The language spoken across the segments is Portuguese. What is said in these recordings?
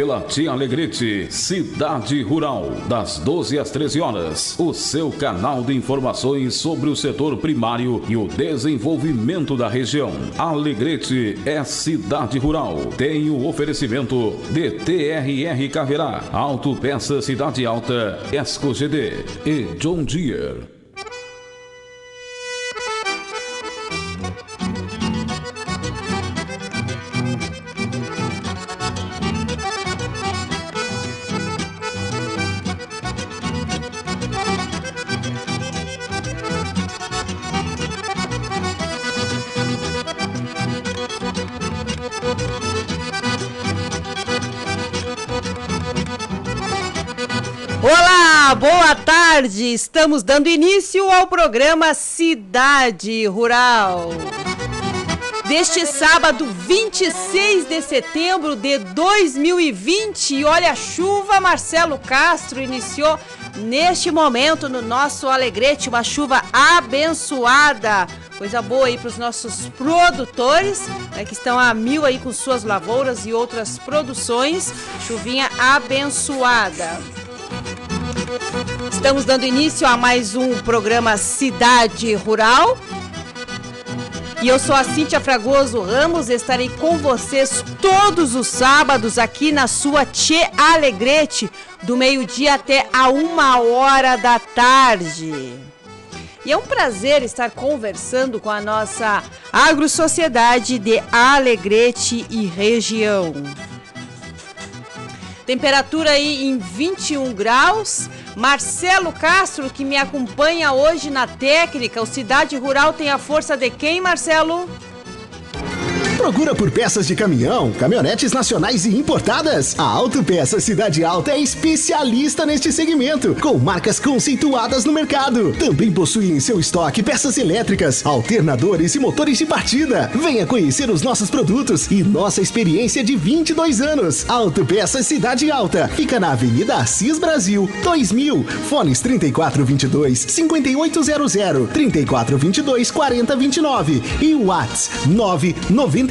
pela Tia Alegrete, Cidade Rural, das 12 às 13 horas. O seu canal de informações sobre o setor primário e o desenvolvimento da região. Alegrete é Cidade Rural. Tem o oferecimento de TRR Caverá, Autopeça Cidade Alta, Esco GD e John Deere. Olá, boa tarde! Estamos dando início ao programa Cidade Rural. Deste sábado, 26 de setembro de 2020, e olha a chuva, Marcelo Castro iniciou neste momento no nosso Alegrete, uma chuva abençoada. Coisa boa aí para os nossos produtores, né, que estão a mil aí com suas lavouras e outras produções. Chuvinha abençoada. Estamos dando início a mais um programa Cidade Rural. E eu sou a Cíntia Fragoso Ramos, estarei com vocês todos os sábados aqui na sua Tchê Alegrete, do meio-dia até a 1h da tarde. E é um prazer estar conversando com a nossa agrosociedade de Alegrete e região. Temperatura aí em 21 graus. Marcelo Castro, que me acompanha hoje na técnica. O Cidade Rural tem a força de quem, Marcelo? Procura por peças de caminhão, caminhonetes nacionais e importadas? A Autopeça Cidade Alta é especialista neste segmento, com marcas conceituadas no mercado. Também possui em seu estoque peças elétricas, alternadores e motores de partida. Venha conhecer os nossos produtos e nossa experiência de 22 anos. Autopeça Cidade Alta fica na Avenida Assis Brasil, 2000. Fones 3422-5800, 3422-4029 e o WhatsApp 99973-1308.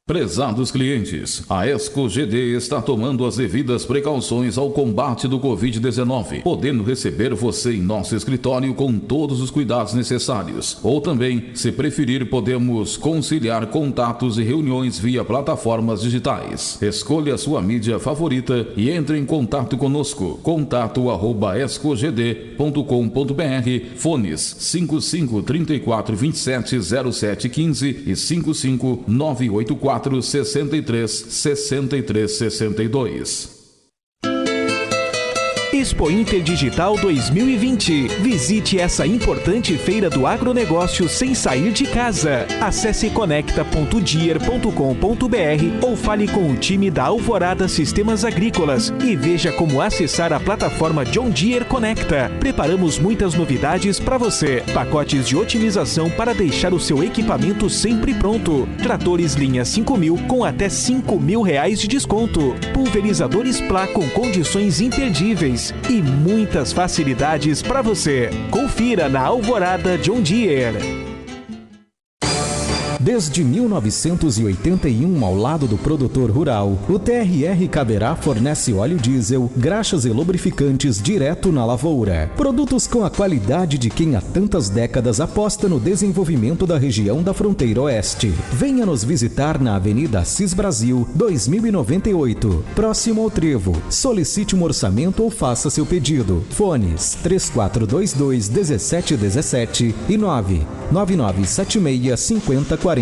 Prezados clientes, a Esco GD está tomando as devidas precauções ao combate do Covid-19, podendo receber você em nosso escritório com todos os cuidados necessários. Ou também, se preferir, podemos conciliar contatos e reuniões via plataformas digitais. Escolha a sua mídia favorita e entre em contato conosco. contato@escogd.com.br, fones 5534270715 e 55984 636362. Expo Inter Digital 2020. Visite essa importante feira do agronegócio sem sair de casa. Acesse conecta.deere.com.br ou fale com o time da Alvorada Sistemas Agrícolas e veja como acessar a plataforma John Deere Conecta. Preparamos muitas novidades para você. Pacotes de otimização para deixar o seu equipamento sempre pronto. Tratores linha 5000 com até R$5.000 de desconto. Pulverizadores Plá com condições imperdíveis. E muitas facilidades para você. Confira na Alvorada John Deere. Desde 1981, ao lado do produtor rural, o TRR Caverá fornece óleo diesel, graxas e lubrificantes direto na lavoura. Produtos com a qualidade de quem há tantas décadas aposta no desenvolvimento da região da fronteira oeste. Venha nos visitar na Avenida Assis Brasil, 2098, próximo ao Trevo. Solicite um orçamento ou faça seu pedido. Fones 3422-1717 e 99976-5048.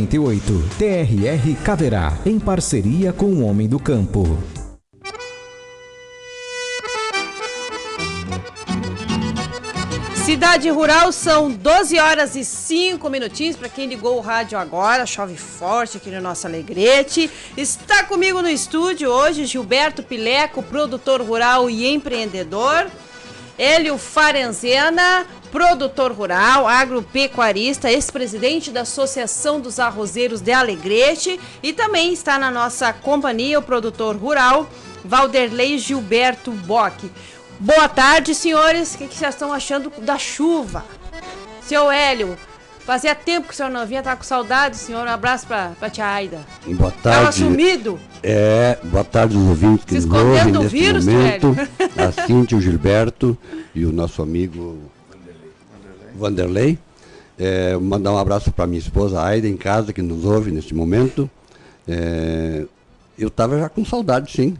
TRR Caverá, em parceria com o Homem do Campo. Cidade Rural, são 12 horas e 5 minutinhos. Para quem ligou o rádio agora, chove forte aqui no nosso Alegrete. Está comigo no estúdio hoje Gilberto Pileco, produtor rural e empreendedor. Hélio Farenzena, produtor rural, agropecuarista, ex-presidente da Associação dos Arrozeiros de Alegrete, e também está na nossa companhia o produtor rural Valderlei Gilberto Bock. Boa tarde, senhores. O que vocês estão achando da chuva? Seu Hélio, Fazia tempo que o senhor não vinha, tava com saudade, senhor. Um abraço pra tia Aida. Boa tarde. Tava sumido. Boa tarde aos ouvintes que Se nos ouvem escondendo do neste vírus, momento. velho. A Cíntia, o Gilberto e o nosso amigo Vanderlei. Mandar um abraço para minha esposa Aida em casa, que nos ouve neste momento. Eu estava já com saudade, sim,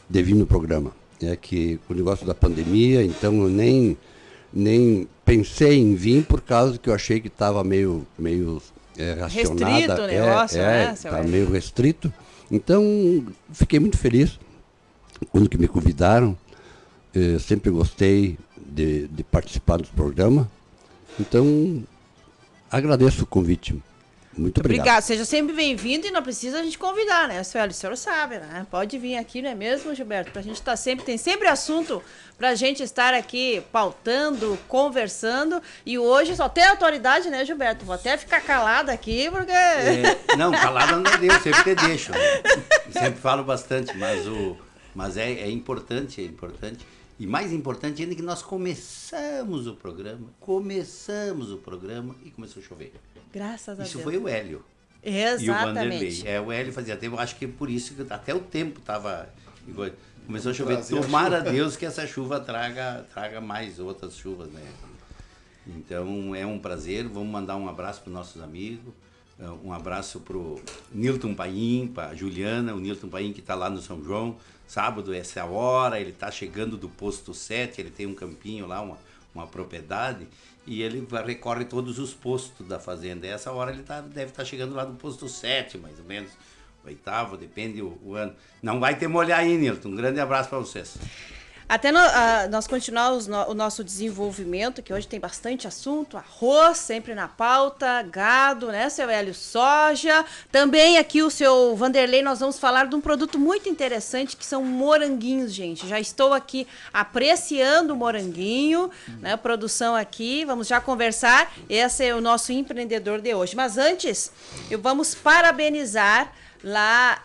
de vir no programa. É que o negócio da pandemia, então eu nem pensei em vir por causa que eu achei que estava meio racionada. Restrito o negócio, né? Está meio restrito. Então, fiquei muito feliz quando que me convidaram. Sempre gostei de participar do programa. Então, agradeço o convite. Muito obrigado. Seja sempre bem-vindo e não precisa a gente convidar, né? O senhor sabe, né? Pode vir aqui, não é mesmo, Gilberto? Pra gente estar tem sempre assunto pra gente estar aqui pautando, conversando. E hoje só tem autoridade, né, Gilberto? Vou até ficar calada aqui, porque... Não, calada não é Deus, sempre te deixo. Sempre falo bastante, mas é importante, E mais importante ainda que nós começamos o programa e começou a chover. Graças a Deus. Isso foi o Hélio. Exatamente. E o Vanderlei. O Hélio fazia tempo, acho que é por isso que até o tempo estava... Começou a chover. Tomara a Deus que essa chuva traga mais outras chuvas, né? Então é um prazer. Vamos mandar um abraço para os nossos amigos. Um abraço para o Nilton Paim, para a Juliana, o Nilton Paim que está lá no São João. Sábado, essa é a hora, ele está chegando do posto 7, ele tem um campinho lá, uma propriedade, e ele recorre todos os postos da fazenda. E essa hora ele deve estar chegando lá no posto 7, mais ou menos, 8º, depende o ano. Não vai ter molhar aí, Nilton. Um grande abraço para vocês. Até nós continuarmos o nosso desenvolvimento, que hoje tem bastante assunto, arroz sempre na pauta, gado, né, seu Hélio, soja. Também aqui o seu Vanderlei, nós vamos falar de um produto muito interessante, que são moranguinhos, gente. Já estou aqui apreciando o moranguinho, né, produção aqui, vamos já conversar. Esse é o nosso empreendedor de hoje. Mas antes, vamos parabenizar lá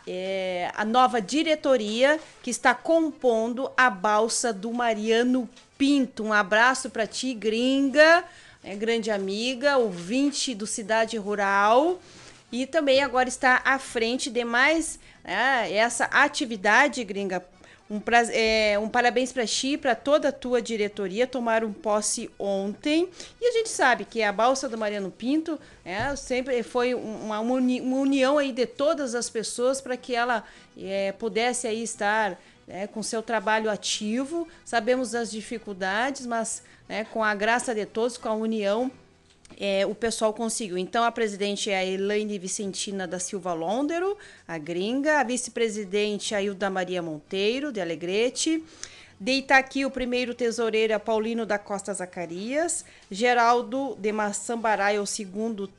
a nova diretoria que está compondo a balsa do Mariano Pinto. Um abraço para ti, gringa, grande amiga, ouvinte do Cidade Rural, e também agora está à frente de mais essa atividade, gringa. Um parabéns para ti, para toda a tua diretoria, tomaram posse ontem, e a gente sabe que a balsa do Mariano Pinto sempre foi uma união aí de todas as pessoas para que ela pudesse aí estar com seu trabalho ativo. Sabemos das dificuldades, mas com a graça de todos, com a união, o pessoal conseguiu. Então, a presidente é a Elaine Vicentina da Silva Londero, a gringa. A vice-presidente, a Hilda Maria Monteiro, de Alegrete. De Itaqui, o primeiro tesoureiro é Paulino da Costa Zacarias. Geraldo de Maçambarai, o segundo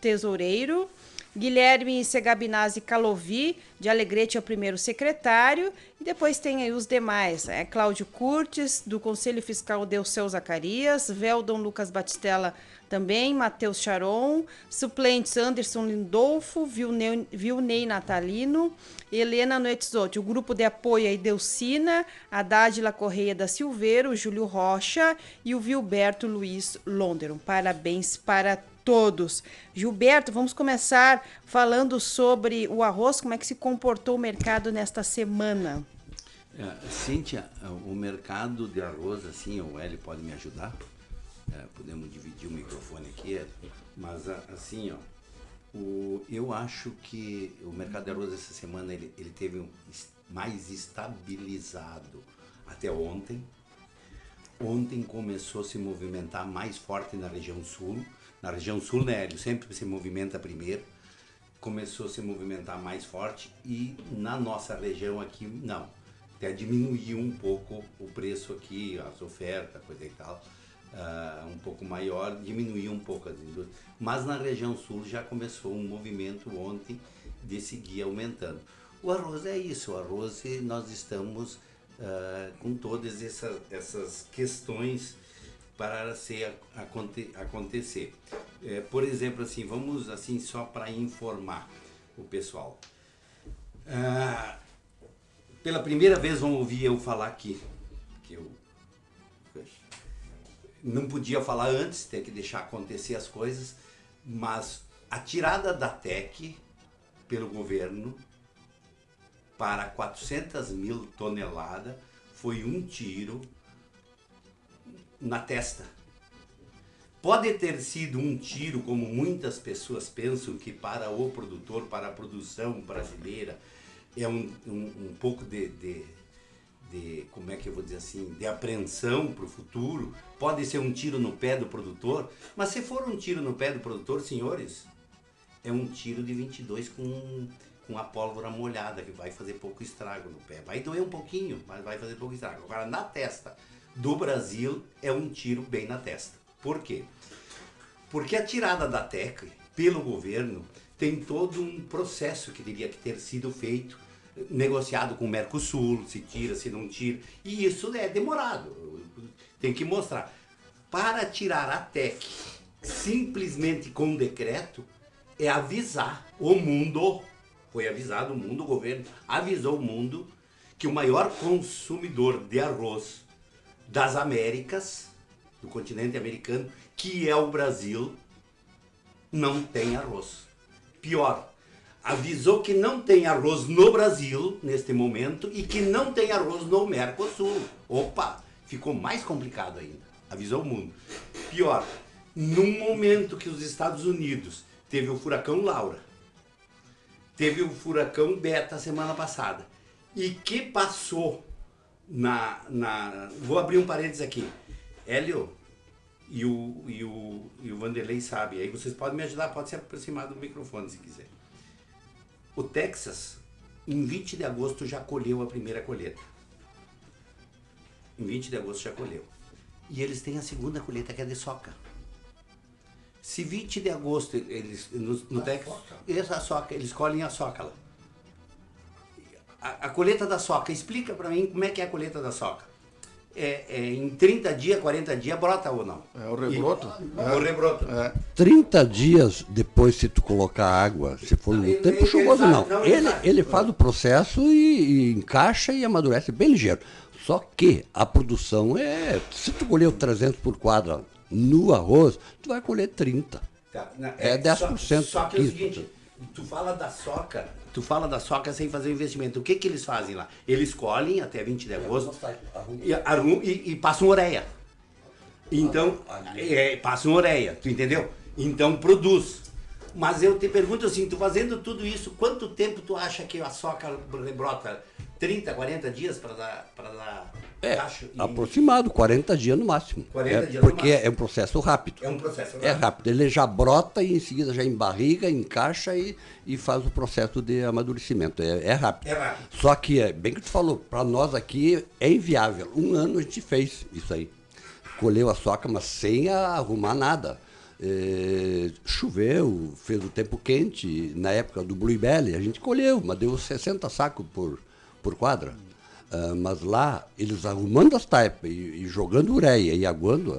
tesoureiro. Guilherme Segabinazzi Calovi, de Alegrete, é o primeiro secretário. E depois tem aí os demais. Cláudio Curtis, do Conselho Fiscal Delceu Zacarias. Veldon Lucas Batistella também. Matheus Charon. Suplentes Anderson Lindolfo, Vilnei Natalino. Helena Noetzotti. O grupo de apoio aí Delcina, a Dádila Correia da Silveira, o Júlio Rocha e o Vilberto Luiz Londero. Parabéns para todos. Gilberto, vamos começar falando sobre o arroz, como é que se comportou o mercado nesta semana? Cíntia, o mercado de arroz, assim, o Hélio pode me ajudar? Podemos dividir o microfone aqui, mas assim, eu acho que o mercado de arroz essa semana ele teve mais estabilizado até ontem. Ontem começou a se movimentar mais forte na região sul. Na região sul, né, Hélio, sempre se movimenta primeiro. Começou a se movimentar mais forte e na nossa região aqui, não. Até diminuiu um pouco o preço aqui, as ofertas, coisa e tal. Um pouco maior, diminuiu um pouco as indústrias. Mas na região sul já começou um movimento ontem de seguir aumentando. O arroz é isso, o arroz nós estamos com todas essas questões para acontecer. Por exemplo, assim, vamos assim só para informar o pessoal. Pela primeira vez vão ouvir eu falar aqui, que eu não podia falar antes, ter que deixar acontecer as coisas. Mas a tirada da TEC pelo governo para 400 mil toneladas foi um tiro na testa. Pode ter sido um tiro, como muitas pessoas pensam, que para o produtor, para a produção brasileira, é um pouco de como é que eu vou dizer assim, de apreensão para o futuro. Pode ser um tiro no pé do produtor, mas se for um tiro no pé do produtor, senhores, é um tiro de 22 com a pólvora molhada, que vai fazer pouco estrago no pé. Vai doer um pouquinho, mas vai fazer pouco estrago. Agora, na testa do Brasil, é um tiro bem na testa. Por quê? Porque a tirada da TEC pelo governo tem todo um processo que teria que ter sido feito, negociado com o Mercosul, se tira, se não tira, e isso é demorado, tem que mostrar. Para tirar a TEC simplesmente com decreto, é avisar o mundo, foi avisado o mundo, o governo avisou o mundo que o maior consumidor de arroz das Américas, do continente americano, que é o Brasil, não tem arroz. Pior, avisou que não tem arroz no Brasil, neste momento, e que não tem arroz no Mercosul. Opa, ficou mais complicado ainda. Avisou o mundo. Pior, num momento que os Estados Unidos teve o furacão Laura, teve o furacão Beta semana passada, e que passou vou abrir um parênteses aqui. Hélio e o Vanderlei sabe, aí vocês podem me ajudar, pode se aproximar do microfone se quiser. O Texas, em 20 de agosto, já colheu a primeira colheita. Em 20 de agosto já colheu. E eles têm a segunda colheita, que é de soca. Se 20 de agosto, eles no Texas, essa soca, eles colhem a soca lá. A colheita da soca, explica para mim como é que é a colheita da soca. Em 30 dias, 40 dias, brota ou não? É o rebroto. O rebroto. 30 dias depois, se tu colocar água, se for no tempo chuvoso, não. Ele faz o processo e encaixa e amadurece bem ligeiro. Só que a produção se tu colheu 300 por quadra no arroz, tu vai colher 30. Tá, 10%. Só que é o seguinte, tu fala da soca sem fazer o investimento. O que eles fazem lá? Eles colhem até 20 de agosto e passam ureia. Então, passam ureia, tu entendeu? Então produz. Mas eu te pergunto assim, tu fazendo tudo isso, quanto tempo tu acha que a soca rebrota? 30, 40 dias para dar taxa? Aproximado, 40 dias no máximo. 40 dias porque no máximo. É um processo rápido. É um processo rápido. É rápido. Ele já brota e em seguida já embarriga, encaixa e faz o processo de amadurecimento. É rápido. É rápido. Só que, bem que tu falou, para nós aqui é inviável. Um ano a gente fez isso aí. Colheu a soca, mas sem arrumar nada. Choveu, fez o tempo quente. Na época do Blue Belly, a gente colheu, mas deu 60 sacos por quadra. Mas lá, eles arrumando as taipas e jogando ureia e aguando,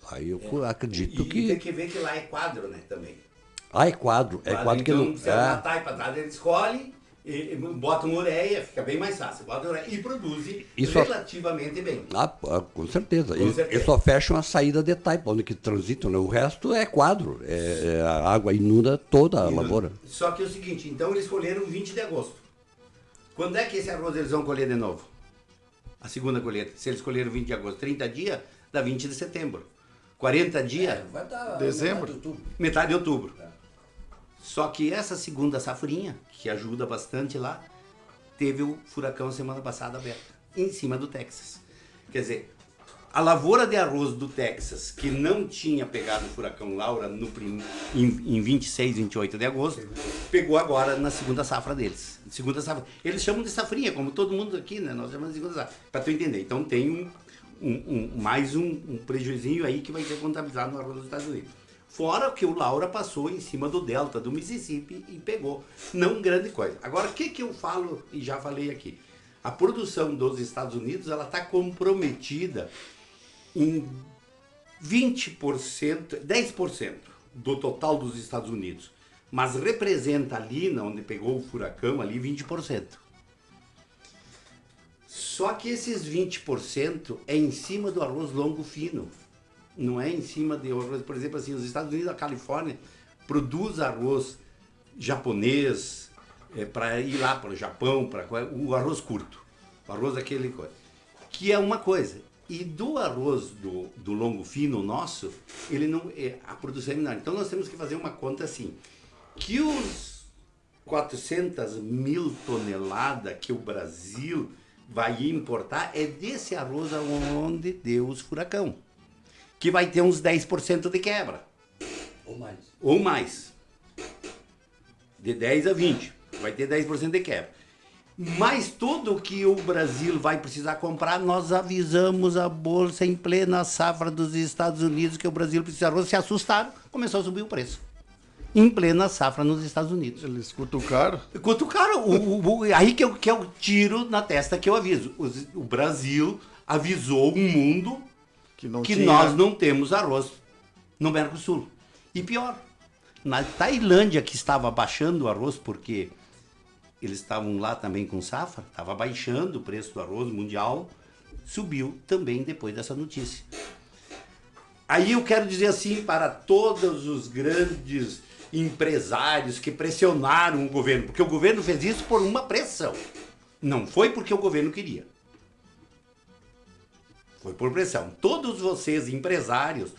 aí eu acredito que... tem que ver que lá é quadro, né, também. É quadro. É quadro que não... Então, na taipa atrás, eles colhem, botam ureia, fica bem mais fácil. Botam ureia e produzem relativamente bem. Com certeza. Com certeza. Eles só fecham a saída de taipa, onde que transitam, né? O resto é quadro. A água inunda toda a lavoura. Só que é o seguinte, então eles colheram 20 de agosto. Quando é que esse arroz eles vão colher de novo? A segunda colheita. Se eles colheram 20 de agosto, 30 dias, dá 20 de setembro. 40 dias, vai dar dezembro. Metade de outubro. Só que essa segunda safrinha, que ajuda bastante lá, teve o furacão semana passada aberto, em cima do Texas. Quer dizer, a lavoura de arroz do Texas, que não tinha pegado o furacão Laura em 26, 28 de agosto, pegou agora na segunda safra deles. Segunda safra. Eles chamam de safrinha, como todo mundo aqui, né? Nós chamamos de segunda safra. Para tu entender. Então tem mais um prejuízo aí que vai ser contabilizado no arroz dos Estados Unidos. Fora que o Laura passou em cima do delta do Mississippi e pegou. Não grande coisa. Agora, o que eu falo, e já falei aqui, a produção dos Estados Unidos, ela está comprometida em 20%, 10% do total dos Estados Unidos. Mas representa ali, onde pegou o furacão, ali 20%. Só que esses 20% é em cima do arroz longo fino. Não é em cima de arroz, por exemplo, assim, os Estados Unidos, a Califórnia, produz arroz japonês, para ir lá para o Japão, o arroz curto, o arroz aquele coisa, que é uma coisa. E do arroz do longo fino nosso, ele não a produção é menor. Então nós temos que fazer uma conta assim, que os 400 mil toneladas que o Brasil vai importar é desse arroz onde deu os furacão, que vai ter uns 10% de quebra. Ou mais. De 10 a 20. Vai ter 10% de quebra. Mas tudo que o Brasil vai precisar comprar, nós avisamos a Bolsa em plena safra dos Estados Unidos que o Brasil precisa de arroz. Se assustaram, começou a subir o preço. Em plena safra nos Estados Unidos. Eles cutucaram? Cutucaram. Aí que eu tiro na testa que eu aviso. O Brasil avisou o mundo que nós não temos arroz no Mercosul. E pior, na Tailândia, que estava baixando o arroz porque eles estavam lá também com safra, estava baixando o preço do arroz mundial, subiu também depois dessa notícia. Aí eu quero dizer assim para todos os grandes empresários que pressionaram o governo, porque o governo fez isso por uma pressão, não foi porque o governo queria, foi por pressão. Todos vocês empresários,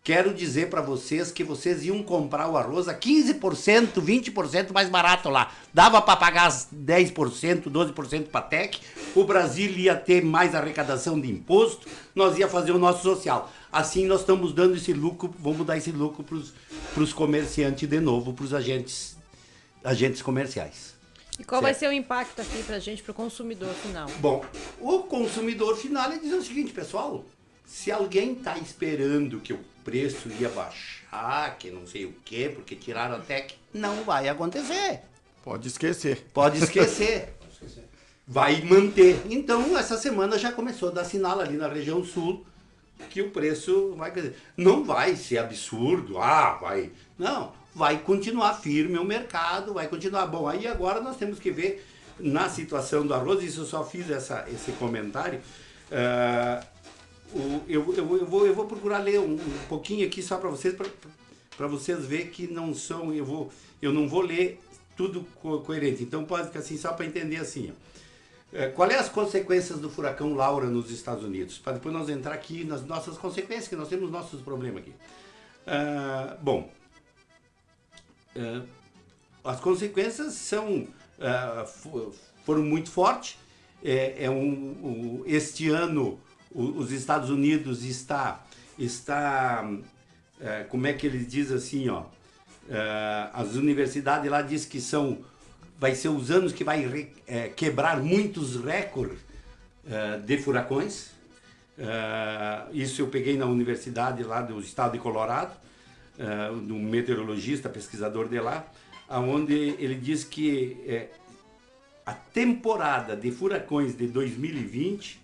quero dizer para vocês que vocês iam comprar o arroz a 15%, 20% mais barato lá. Dava para pagar 10%, 12% para a TEC, o Brasil ia ter mais arrecadação de imposto, nós ia fazer o nosso social. Assim nós estamos dando esse lucro, vamos dar esse lucro para os comerciantes de novo, para os agentes comerciais. E qual vai ser o impacto aqui para a gente, para o consumidor final? Bom, o consumidor final é dizer o seguinte, pessoal, se alguém está esperando que o preço ia baixar, que não sei o quê, porque tiraram a TEC, não vai acontecer. Pode esquecer. Pode esquecer. Vai manter. Então, essa semana já começou a dar sinal ali na região sul que o preço vai crescer. Não vai ser absurdo, vai. Não, vai continuar firme o mercado, vai continuar bom. Aí agora nós temos que ver na situação do arroz, isso eu só fiz esse comentário. Eu vou procurar ler um pouquinho aqui só para vocês verem que não são, eu não vou ler tudo coerente, então pode ficar assim só para entender assim. Qual é as consequências do furacão Laura nos Estados Unidos? Para depois nós entrar aqui nas nossas consequências, que nós temos nossos problemas aqui. As consequências foram muito fortes. Este ano os Estados Unidos está como é que eles dizem assim, as universidades lá dizem que vai ser os anos que vai quebrar muitos recordes de furacões. Isso eu peguei na universidade lá do estado de Colorado, do meteorologista, pesquisador de lá, onde ele diz que a temporada de furacões de 2020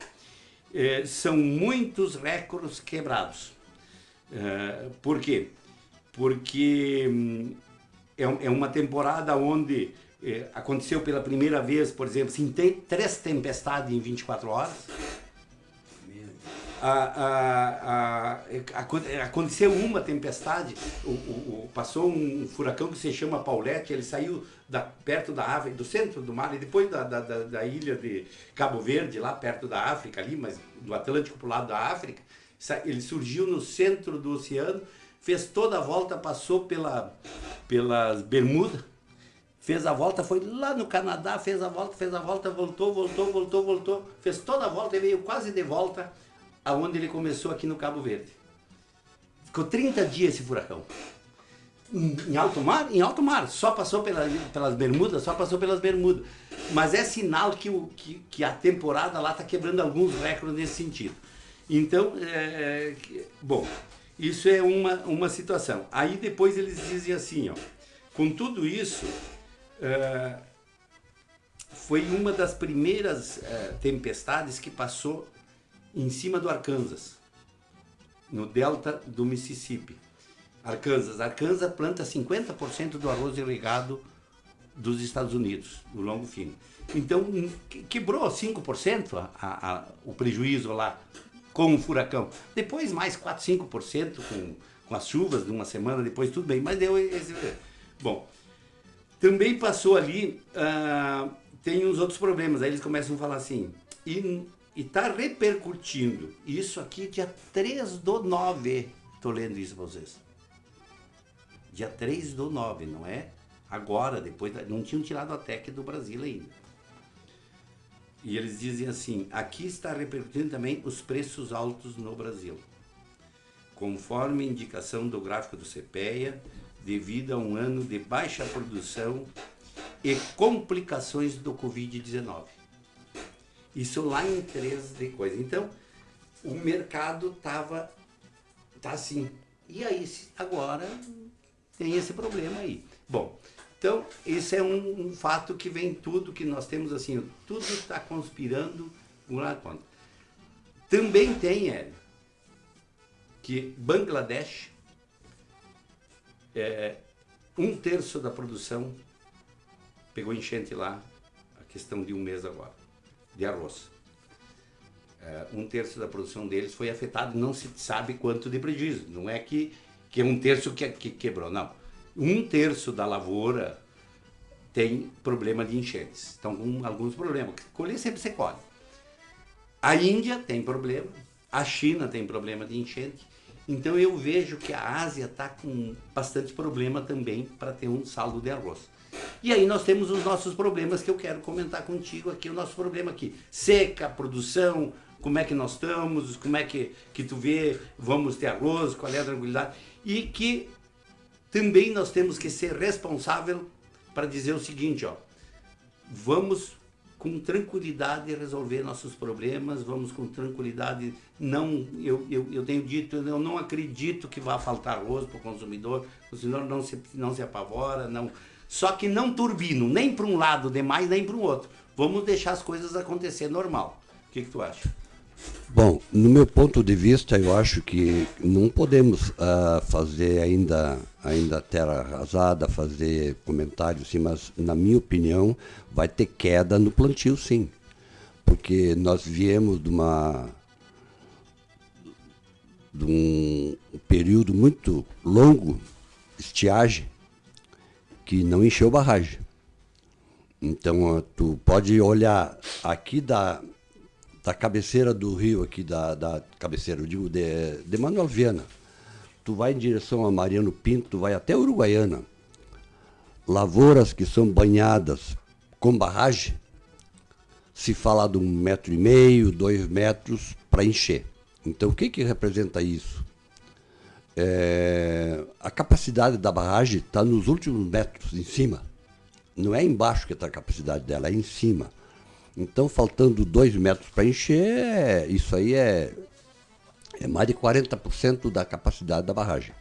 são muitos recordes quebrados. Por quê? Porque é uma temporada onde aconteceu pela primeira vez, por exemplo, assim, tem 3 tempestades em 24 horas. Aconteceu uma tempestade, passou um furacão que se chama Paulette, ele saiu perto da África, do centro do mar, e depois da ilha de Cabo Verde, lá perto da África, ali, mas do Atlântico para o lado da África. Ele surgiu no centro do oceano, fez toda a volta, passou pelas Bermudas, fez a volta, foi lá no Canadá, fez a volta, voltou, fez toda a volta e veio quase de volta aonde ele começou aqui no Cabo Verde. Ficou 30 dias esse furacão. Em alto mar? Em alto mar. Só passou pelas Bermudas, Mas é sinal que a temporada lá está quebrando alguns recordes nesse sentido. Então, bom, isso é uma situação. Aí depois eles dizem assim, com tudo isso, foi uma das primeiras tempestades que passou em cima do Arkansas, no delta do Mississippi. Arkansas planta 50% do arroz irrigado dos Estados Unidos, do longo fino. Então, quebrou 5% o prejuízo lá com o furacão. Depois mais 4, 5% com as chuvas de uma semana depois, tudo bem, mas deu esse... Bom, também passou ali, tem uns outros problemas, aí eles começam a falar assim, e está repercutindo, isso aqui dia 3/9, estou lendo isso para vocês, dia 3/9, não é agora, depois, não tinham tirado a TEC do Brasil ainda. E eles dizem assim, aqui está repercutindo também os preços altos no Brasil, conforme indicação do gráfico do CPEA, devido a um ano de baixa produção e complicações do Covid-19. Isso lá em 3 de coisa. Então, o mercado tá assim. E aí, agora, tem esse problema aí. Bom, então, esse é um fato que vem tudo, que nós temos assim, tudo está conspirando um lado contra. Também tem, Hélio, que Bangladesh, 1/3 da produção pegou enchente lá, a questão de um mês agora, de arroz. 1/3 da produção deles foi afetado, não se sabe quanto de prejuízo, não é que é 1/3 que quebrou, não. 1/3 da lavoura tem problema de enchentes, então com alguns problemas, colher sempre se colhe. A Índia tem problema, a China tem problema de enchente, então eu vejo que a Ásia está com bastante problema também para ter um saldo de arroz. E aí nós temos os nossos problemas que eu quero comentar contigo aqui, o nosso problema aqui, seca, produção, como é que nós estamos, como é que tu vê, vamos ter arroz, qual é a tranquilidade, e que também nós temos que ser responsável para dizer o seguinte, ó, vamos com tranquilidade resolver nossos problemas, vamos com tranquilidade, não, eu tenho dito, eu não acredito que vá faltar arroz para o consumidor não se apavora, não, só que não turbino, nem para um lado demais, nem para o outro, vamos deixar as coisas acontecer normal. O que tu acha? Bom, no meu ponto de vista, eu acho que não podemos fazer ainda terra arrasada, fazer comentários, sim, mas, na minha opinião, vai ter queda no plantio, sim. Porque nós viemos de um período muito longo, estiagem, que não encheu barragem. Então, tu pode olhar aqui da cabeceira do rio, aqui da cabeceira, eu digo, de Manuel Viana. Tu vai em direção a Mariano Pinto, tu vai até Uruguaiana. Lavouras que são banhadas com barragem, se fala de 1,5 m, 2 metros para encher. Então, o que representa isso? A capacidade da barragem está nos últimos metros, em cima. Não é embaixo que está a capacidade dela, é em cima. Então, faltando 2 metros para encher, isso aí é mais de 40% da capacidade da barragem.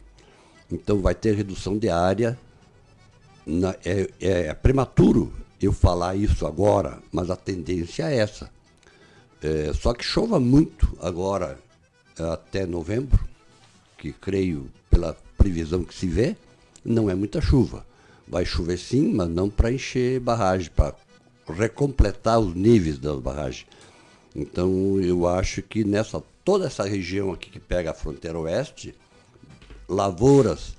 Então, vai ter redução de área. É prematuro eu falar isso agora, mas a tendência é essa. Só que chova muito agora, até novembro, que creio, pela previsão que se vê, não é muita chuva. Vai chover sim, mas não para encher barragem, para recompletar os níveis das barragens. Então, eu acho que toda essa região aqui que pega a fronteira oeste, lavouras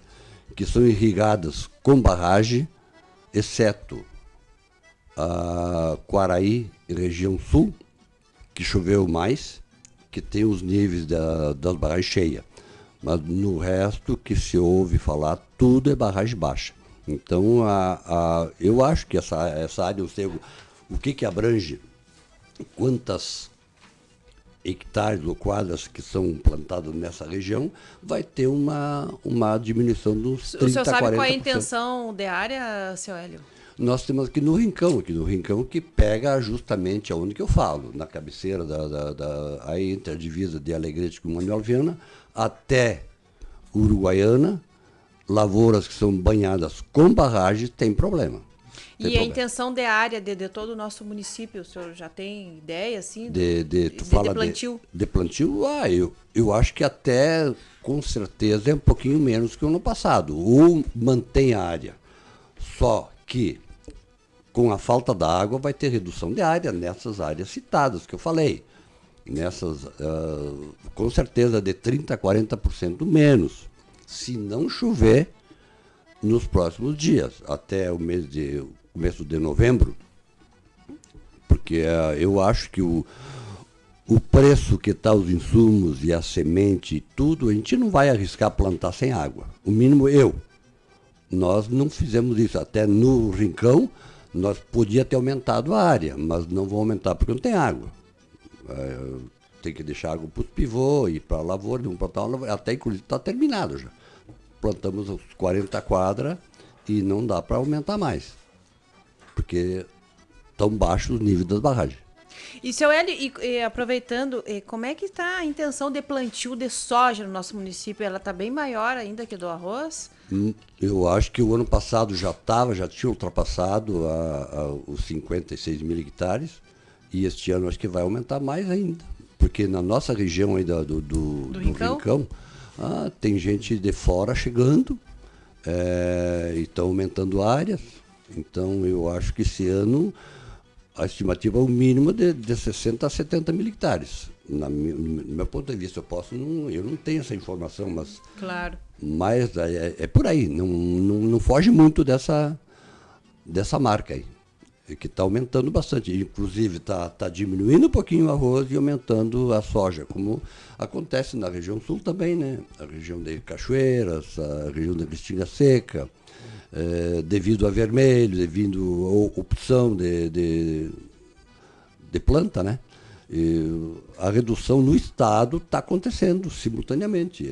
que são irrigadas com barragem, exceto a Quaraí e região sul, que choveu mais, que tem os níveis das barragens cheias. Mas no resto que se ouve falar, tudo é barragem baixa. Então, eu acho que essa área, eu sei o que abrange, quantas hectares ou quadras que são plantados nessa região, vai ter uma diminuição dos 30%, 40%. O senhor sabe qual é a intenção de área, seu Hélio? Nós temos aqui no Rincão que pega justamente aonde que eu falo, na cabeceira aí entre a divisa de Alegrete com Manuel Viana, até Uruguaiana, lavouras que são banhadas com barragem, tem problema. E a intenção de área de todo o nosso município, o senhor já tem ideia, assim, de plantio? De plantio, eu acho que até, com certeza, é um pouquinho menos que o ano passado. Ou mantém a área. Só que, com a falta da água, vai ter redução de área nessas áreas citadas que eu falei. Nessas, com certeza, de 30% a 40% menos. se não chover nos próximos dias, até o começo de novembro, porque eu acho que o preço que está os insumos e a semente e tudo, a gente não vai arriscar plantar sem água. O mínimo nós não fizemos isso. Até no Rincão, nós podíamos ter aumentado a área, mas não vamos aumentar porque não tem água. Tem que deixar água para os pivôs, ir para a lavoura, vamos plantar uma lavoura. Até inclusive está terminado já. Plantamos os 40 quadras e não dá para aumentar mais, porque estão baixos os níveis das barragens. E, seu Hélio, aproveitando, como é que está a intenção de plantio de soja no nosso município? Ela está bem maior ainda que do arroz? Eu acho que o ano passado já tinha ultrapassado os 56 mil hectares, e este ano acho que vai aumentar mais ainda, porque na nossa região aí do Rincão, tem gente de fora chegando, e estão aumentando áreas. Então eu acho que esse ano a estimativa é o mínimo de 60 a 70 mil hectares. No meu ponto de vista, eu não tenho essa informação, mas, claro. Mas é por aí, não foge muito dessa marca aí, que está aumentando bastante. Inclusive está diminuindo um pouquinho o arroz e aumentando a soja, como acontece na região sul também, né? A região de Cachoeiras, a região da Restinga Seca, devido a vermelho, devido a opção de planta, né? A redução no estado está acontecendo simultaneamente.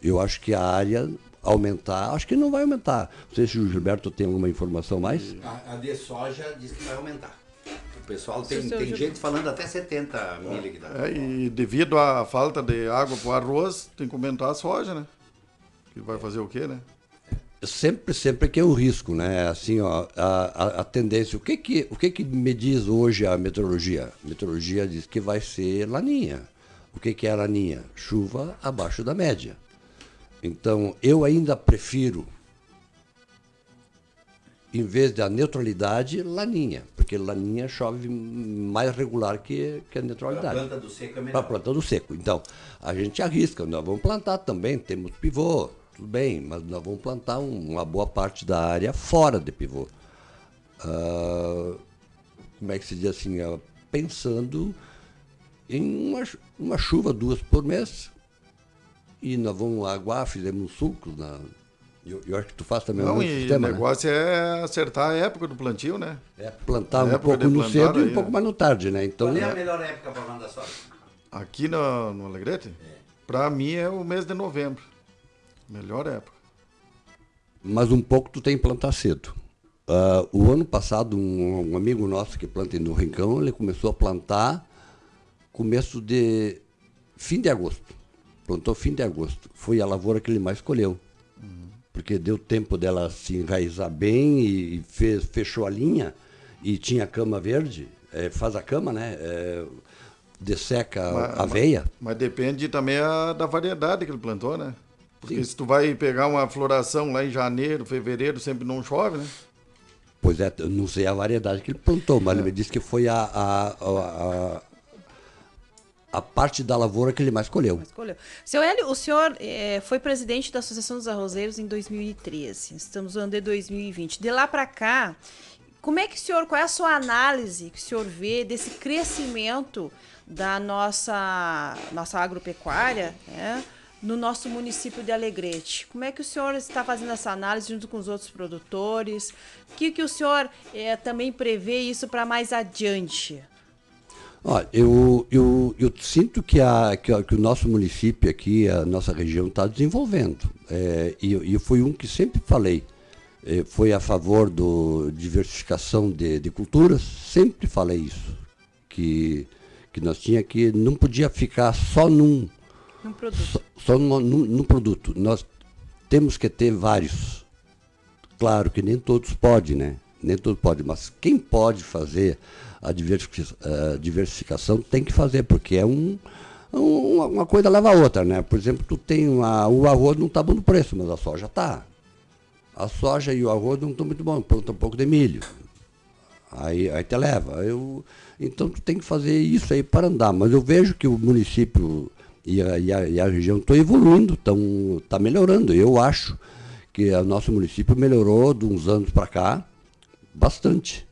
Eu acho que a área aumentar, acho que não vai aumentar. Não sei se o Gilberto tem alguma informação mais. A de soja diz que vai aumentar. O pessoal tem gente falando até 70 mil hectares. E devido à falta de água para o arroz, tem que aumentar a soja, né? Que vai fazer o quê, né? Sempre que é um risco, né? Assim, ó, a tendência. O que me diz hoje a meteorologia? A meteorologia diz que vai ser laninha. O que é a laninha? Chuva abaixo da média. Então, eu ainda prefiro, em vez da neutralidade, laninha, porque laninha chove mais regular que a neutralidade. Para a planta do seco é melhor. Para a planta do seco. Então, a gente arrisca, nós vamos plantar também, temos pivô, tudo bem, mas nós vamos plantar uma boa parte da área fora de pivô. Como é que se diz assim? Pensando em uma chuva, 2 por mês, e nós vamos aguar, fizemos sulcos. Eu acho que tu faz também o sistema, o negócio, né? É acertar a época do plantio, né? Plantar um pouco no cedo e um pouco mais no tarde, né? Então, qual é a melhor época para mandar soja? Aqui no Alegrete? Para mim é o mês de novembro. Melhor época. Mas um pouco tu tem que plantar cedo. O ano passado, um amigo nosso que planta no Rincão, ele começou a plantar começo de fim de agosto. Plantou fim de agosto. Foi a lavoura que ele mais colheu. Porque deu tempo dela se enraizar bem e fechou a linha e tinha cama verde. Faz a cama, né? Desseca a aveia. Mas depende também da variedade que ele plantou, né? Porque Sim. Se tu vai pegar uma floração lá em janeiro, fevereiro, sempre não chove, né? Pois é, eu não sei a variedade que ele plantou, mas ele me disse que foi a parte da lavoura que ele mais colheu. Seu Hélio, o senhor foi presidente da Associação dos Arrozeiros em 2013. Estamos no ano de 2020. De lá para cá, qual é a sua análise que o senhor vê desse crescimento da nossa agropecuária, né, no nosso município de Alegrete? Como é que o senhor está fazendo essa análise junto com os outros produtores? O que o senhor também prevê isso para mais adiante? Olha, eu sinto que o nosso município aqui, a nossa região, está desenvolvendo. E foi um que sempre falei. Foi a favor da diversificação de culturas, sempre falei isso. Que nós não podia ficar só num produto. Só num produto. Nós temos que ter vários. Claro que nem todos podem, né? Nem todos podem, mas quem pode fazer a diversificação tem que fazer, porque uma coisa leva a outra, né? Por exemplo, tu tem o arroz não está bom no preço, mas a soja está. A soja e o arroz não estão muito bons, planta um pouco de milho. Aí te leva. Então tu tem que fazer isso aí para andar. Mas eu vejo que o município E a região está evoluindo, está melhorando. Eu acho que o nosso município melhorou de uns anos para cá bastante.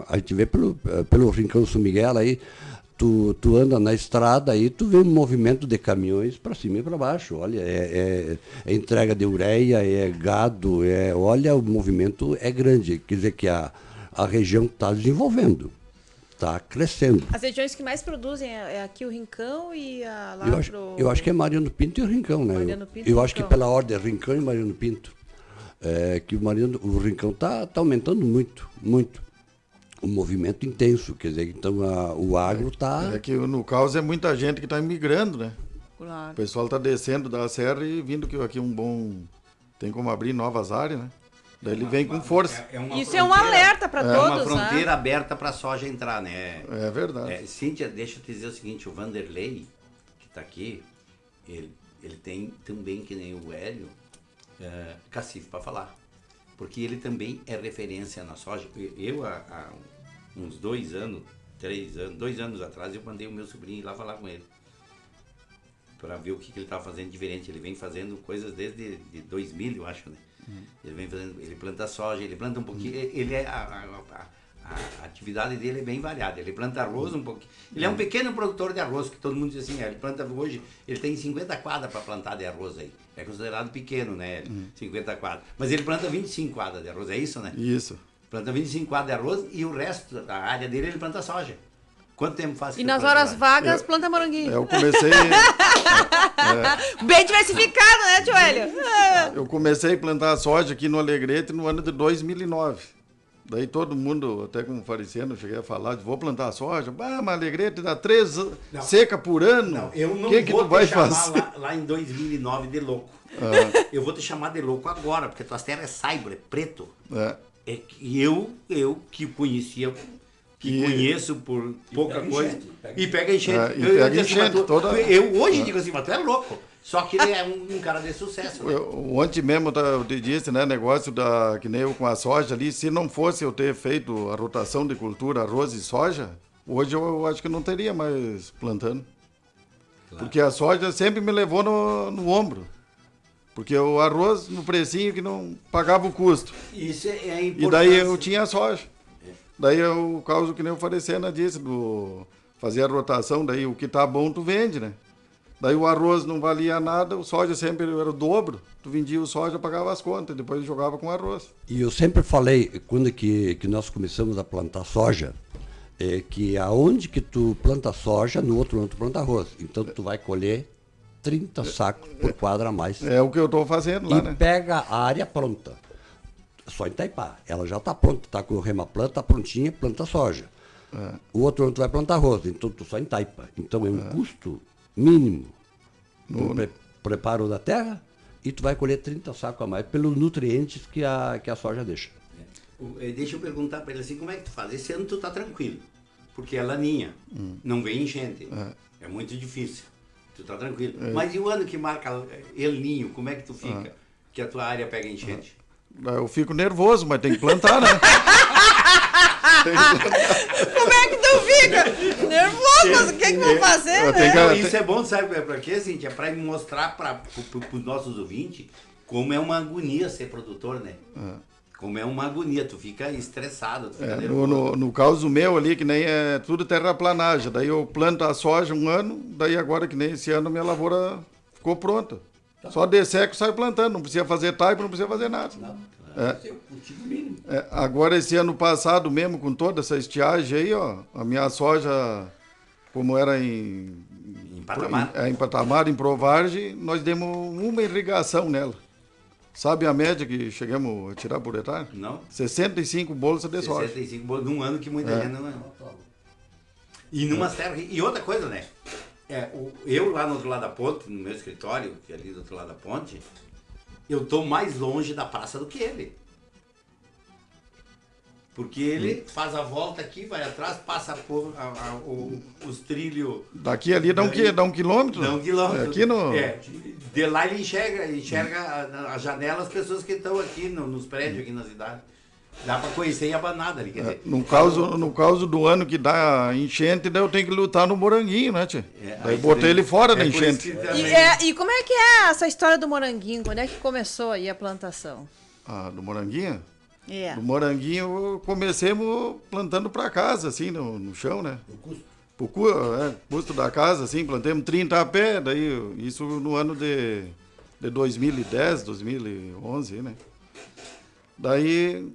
A gente vê pelo Rincão São Miguel aí, tu anda na estrada aí, tu vê um movimento de caminhões para cima e para baixo. Olha, é entrega de ureia, é gado, olha, o movimento é grande. Quer dizer que a região está desenvolvendo, está crescendo. As regiões que mais produzem é aqui o Rincão e lá eu acho que é Mariano Pinto e o Rincão, né? Eu acho que pela ordem Rincão e Mariano Pinto. Que o Rincão está aumentando muito, muito. Um movimento intenso, quer dizer, então o agro está... É que no caso é muita gente que está imigrando, né? Claro. O pessoal está descendo da serra e vindo que aqui tem como abrir novas áreas, né? Daí ele vem com força. Isso é um alerta para todos, uma fronteira né? aberta para a soja entrar, né? É verdade. Cíntia, deixa eu te dizer o seguinte, o Vanderlei, que está aqui, ele tem também, que nem o Hélio, cacife para falar. Porque ele também é referência na soja. Eu, há uns 2 anos, 3 anos, 2 anos atrás, eu mandei o meu sobrinho ir lá falar com ele. Para ver o que ele estava fazendo diferente. Ele vem fazendo coisas desde 2000, eu acho, né? Ele vem fazendo, ele planta soja, ele planta um pouquinho. A atividade dele é bem variada. Ele planta arroz um pouquinho. Ele é um pequeno produtor de arroz, que todo mundo diz assim, ele planta hoje, ele tem 50 quadras para plantar de arroz aí. É considerado pequeno, né? 50 quadras. Mas ele planta 25 quadras de arroz, é isso, né? Isso. Planta 25 quadras de arroz e o resto da área dele ele planta soja. Quanto tempo faz? E nas horas vagas planta moranguinho. Eu comecei... Bem diversificado, né, tio Hélio? Eu comecei a plantar soja aqui no Alegrete no ano de 2009. Daí todo mundo, até como fariseno, cheguei a falar, vou plantar soja. Mas Alegrete dá 3 seca por ano. Não, eu não que vou tu vai te chamar fazer? lá em 2009 de louco. Eu vou te chamar de louco agora, porque tuas terras é saibro, é preto. É que eu que conhecia, conheço por pouca coisa, e pega enchente. Eu hoje digo assim, mas tu é louco. Só que ele é um cara de sucesso. Né? Ontem mesmo eu te disse, né, negócio que nem eu com a soja ali, se não fosse eu ter feito a rotação de cultura, arroz e soja, hoje eu acho que não teria mais plantando. Claro. Porque a soja sempre me levou no ombro. Porque o arroz no precinho que não pagava o custo. Isso é importante. E daí eu tinha a soja. Daí o caso que nem o Farecena disse, fazer a rotação, daí o que tá bom tu vende, né? Daí o arroz não valia nada, o soja sempre era o dobro. Tu vendia o soja, pagava as contas, depois jogava com arroz. E eu sempre falei, quando que nós começamos a plantar soja, que aonde que tu planta soja, no outro ano tu planta arroz. Então tu vai colher 30 sacos por quadra a mais. É o que eu estou fazendo lá, né? E pega a área pronta. Só em Itaipá. Ela já está pronta, está com o remaplanta, está prontinha, planta soja. O outro ano tu vai plantar arroz, então tu só em Itaipá. Então é um custo mínimo no preparo da terra e tu vai colher 30 sacos a mais pelos nutrientes que a soja deixa. Deixa eu perguntar para ele assim, como é que tu faz? Esse ano tu tá tranquilo, porque é laninha, não vem enchente, é muito difícil, tu tá tranquilo. Mas e o ano que marca El Ninho, como é que tu fica? Que a tua área pega enchente? Eu fico nervoso, mas tem que plantar, né? Como é que tu fica? Nervoso, mas o que vão fazer, né? Isso é bom, sabe pra quê, Cintia? É pra mostrar para os nossos ouvintes como é uma agonia ser produtor, né? Como é uma agonia, tu fica estressado, tu fica nervoso. No caso meu ali, que nem é tudo terraplanagem, daí eu planto a soja um ano, daí agora que nem esse ano minha lavoura ficou pronta. Só desseco e sai plantando, não precisa fazer taipa, não precisa fazer nada. Agora esse ano passado mesmo, com toda essa estiagem aí, ó, a minha soja, como era em patamar, em provagem, nós demos uma irrigação nela. Sabe a média que chegamos a tirar por hectare? Não. 65 bolsas de soja. 65 bolsas num ano que muita gente não é. E numa terra. E outra coisa, né? Eu lá no outro lado da ponte, no meu escritório, que é ali do outro lado da ponte, eu tô mais longe da praça do que ele. Porque ele faz a volta aqui, vai atrás, passa por os trilhos. Daqui ali dá um quilômetro? Dá um quilômetro. Aqui no... De lá ele enxerga as janelas, as pessoas que estão aqui nos prédios, aqui na cidade. Dá para conhecer Iabanada ali, quer dizer. No caso do ano que dá enchente, daí eu tenho que lutar no moranguinho, né, tia? Daí botei ele fora da enchente. E como é que é essa história do moranguinho? Quando é que começou aí a plantação? Do moranguinho? É. No moranguinho comecemos plantando para casa, assim, no chão, né? Pro custo da casa, assim, plantemos 30 a pé, daí isso no ano de 2010, 2011, né? Daí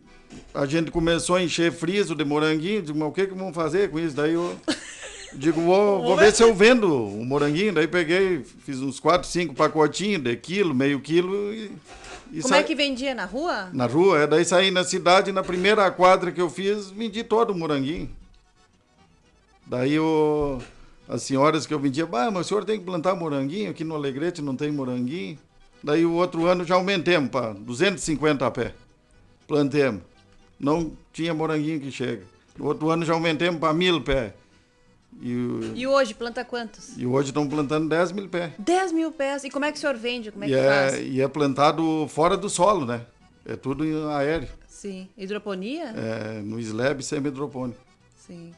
a gente começou a encher friso de moranguinho, digo, mas o que vamos fazer com isso? Daí eu digo, vou ver se eu vendo um moranguinho, daí peguei, fiz uns 4, 5 pacotinhos de quilo, meio quilo e como é que vendia? Na rua? Na rua, daí saí na cidade, na primeira quadra que eu fiz, vendi todo o moranguinho. Daí as senhoras que eu vendia, mas o senhor tem que plantar moranguinho, aqui no Alegrete não tem moranguinho. Daí o outro ano já aumentemos para 250 a pé. Plantemos. Não tinha moranguinho que chega. No outro ano já aumentemos para 1.000 pés. E hoje planta quantos? E hoje estão plantando 10.000 pés. 10.000 pés. E como é que o senhor vende? Como é que faz? E é plantado fora do solo, né? É tudo aéreo. Sim. Hidroponia? No slab semi-hidropônico. Sim.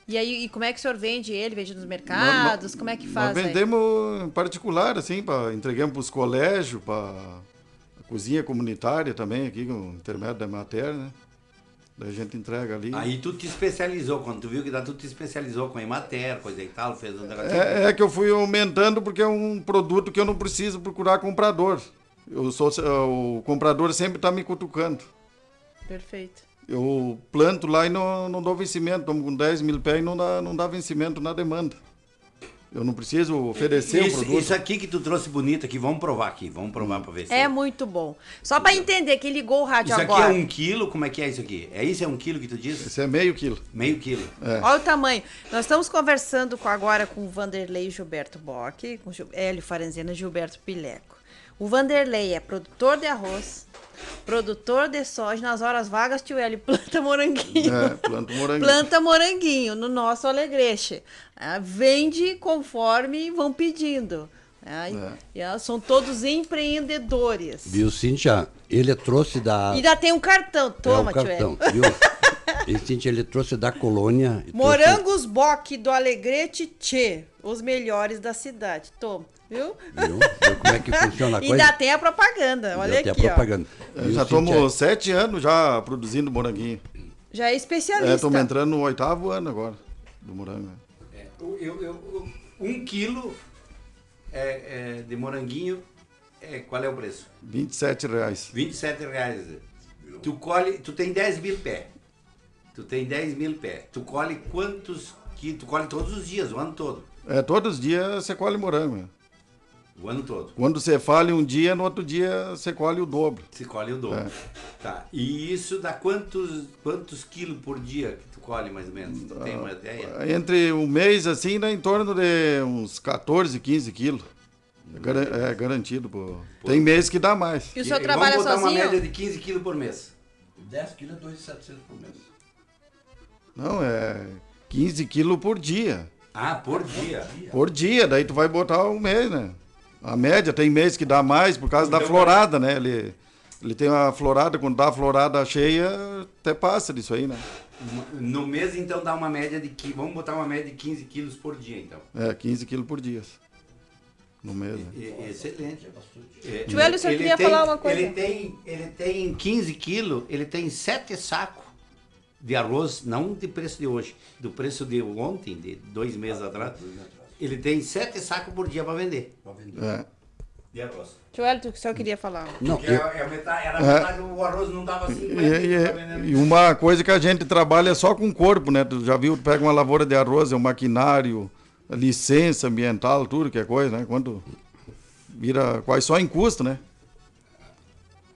E aí, como é que o senhor vende ele? Vende nos mercados? Como é que faz? Nós vendemos em particular, assim, entregamos para os colégios, para a cozinha comunitária também, aqui, com o intermédio da Emater, né? Daí a gente entrega ali. Aí tu te especializou, quando tu viu que tu te especializou com a Emater, coisa e tal, fez um negócio. É que eu fui aumentando porque é um produto que eu não preciso procurar comprador. O comprador sempre está me cutucando. Perfeito. Eu planto lá e não dou vencimento, estamos com 10.000 pés e não dá vencimento na demanda. Eu não preciso oferecer o produto. Isso aqui que tu trouxe bonito aqui, vamos provar para ver se... É muito bom. Só para entender que ligou o rádio isso agora. Isso aqui é 1 quilo, como é que é isso aqui? Isso é 1 quilo que tu disse? Esse é meio quilo. Meio quilo. Olha o tamanho. Nós estamos conversando agora com o Vanderlei Gilberto Bock, com Hélio Farenzena e Gilberto Pileco. O Vanderlei é produtor de arroz, produtor de soja. Nas horas vagas, tio Hélio planta moranguinho. Planta moranguinho. Planta moranguinho no nosso Alegrete. Vende conforme vão pedindo. São todos empreendedores. Viu, Cíntia? Ele trouxe da... E ainda tem um cartão. Toma, tio Hélio. Viu? E, Cíntia, ele trouxe da colônia... Morangos Bock do Alegrete Tchê. Os melhores da cidade. Toma. Viu? Viu como é que funciona a coisa? Ainda tem a propaganda, olha aqui, a propaganda. Eu já estamos 7 anos já produzindo moranguinho. Já é especialista. Estamos entrando no 8º ano agora do morango. 1 quilo de moranguinho, qual é o preço? R$27. R$27. Tu tem 10.000 pés. Tu colhe quantos quilos? Tu colhe todos os dias, o ano todo. Todos os dias você colhe morango. O ano todo. Quando você falha um dia, no outro dia você colhe o dobro. Você colhe o dobro. Tá. E isso dá quantos quilos por dia que tu colhe, mais ou menos? Tu tem uma ideia? Entre um mês, assim, dá em torno de uns 14, 15 quilos. É garantido. Tem mês que dá mais. E o senhor trabalha sozinho? Vamos botar uma média de 15 quilos por mês. 10 quilos é 2.700 por mês. Não, é 15 quilos por dia. Por dia? Por dia, daí tu vai botar um mês, né? A média, tem mês que dá mais por causa da florada, né? Ele tem uma florada, quando dá a florada cheia, até passa disso aí, né? No mês, então, dá uma média vamos botar uma média de 15 quilos por dia, então. 15 quilos por dia. No mês. Excelente. Tio Hélio, você queria falar uma coisa? Ele tem 15 quilos, ele tem 7 sacos de arroz, não de preço de hoje, do preço de ontem, de 2 meses atrás. Ele tem 7 sacos por dia para vender. De arroz. Tio Hélio, o senhor queria falar? Não, era metade, o arroz não estava assim. E uma coisa que a gente trabalha é só com o corpo, né? Tu já viu, tu pega uma lavoura de arroz, é um maquinário, licença ambiental, tudo que é coisa, né? Quando vira quase só em custo, né?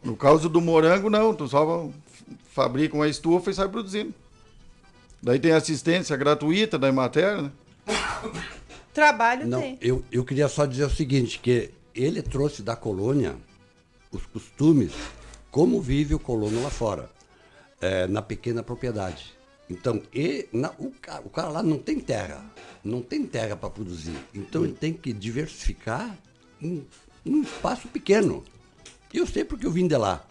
No caso do morango, não. Tu só fabrica uma estufa e sai produzindo. Daí tem assistência gratuita da Emater, né? Trabalho não, tem. Eu queria só dizer o seguinte, que ele trouxe da colônia os costumes, como vive o colono lá fora, na pequena propriedade. Então, o cara lá não tem terra para produzir. Então, ele tem que diversificar em um espaço pequeno. Eu sei porque eu vim de lá.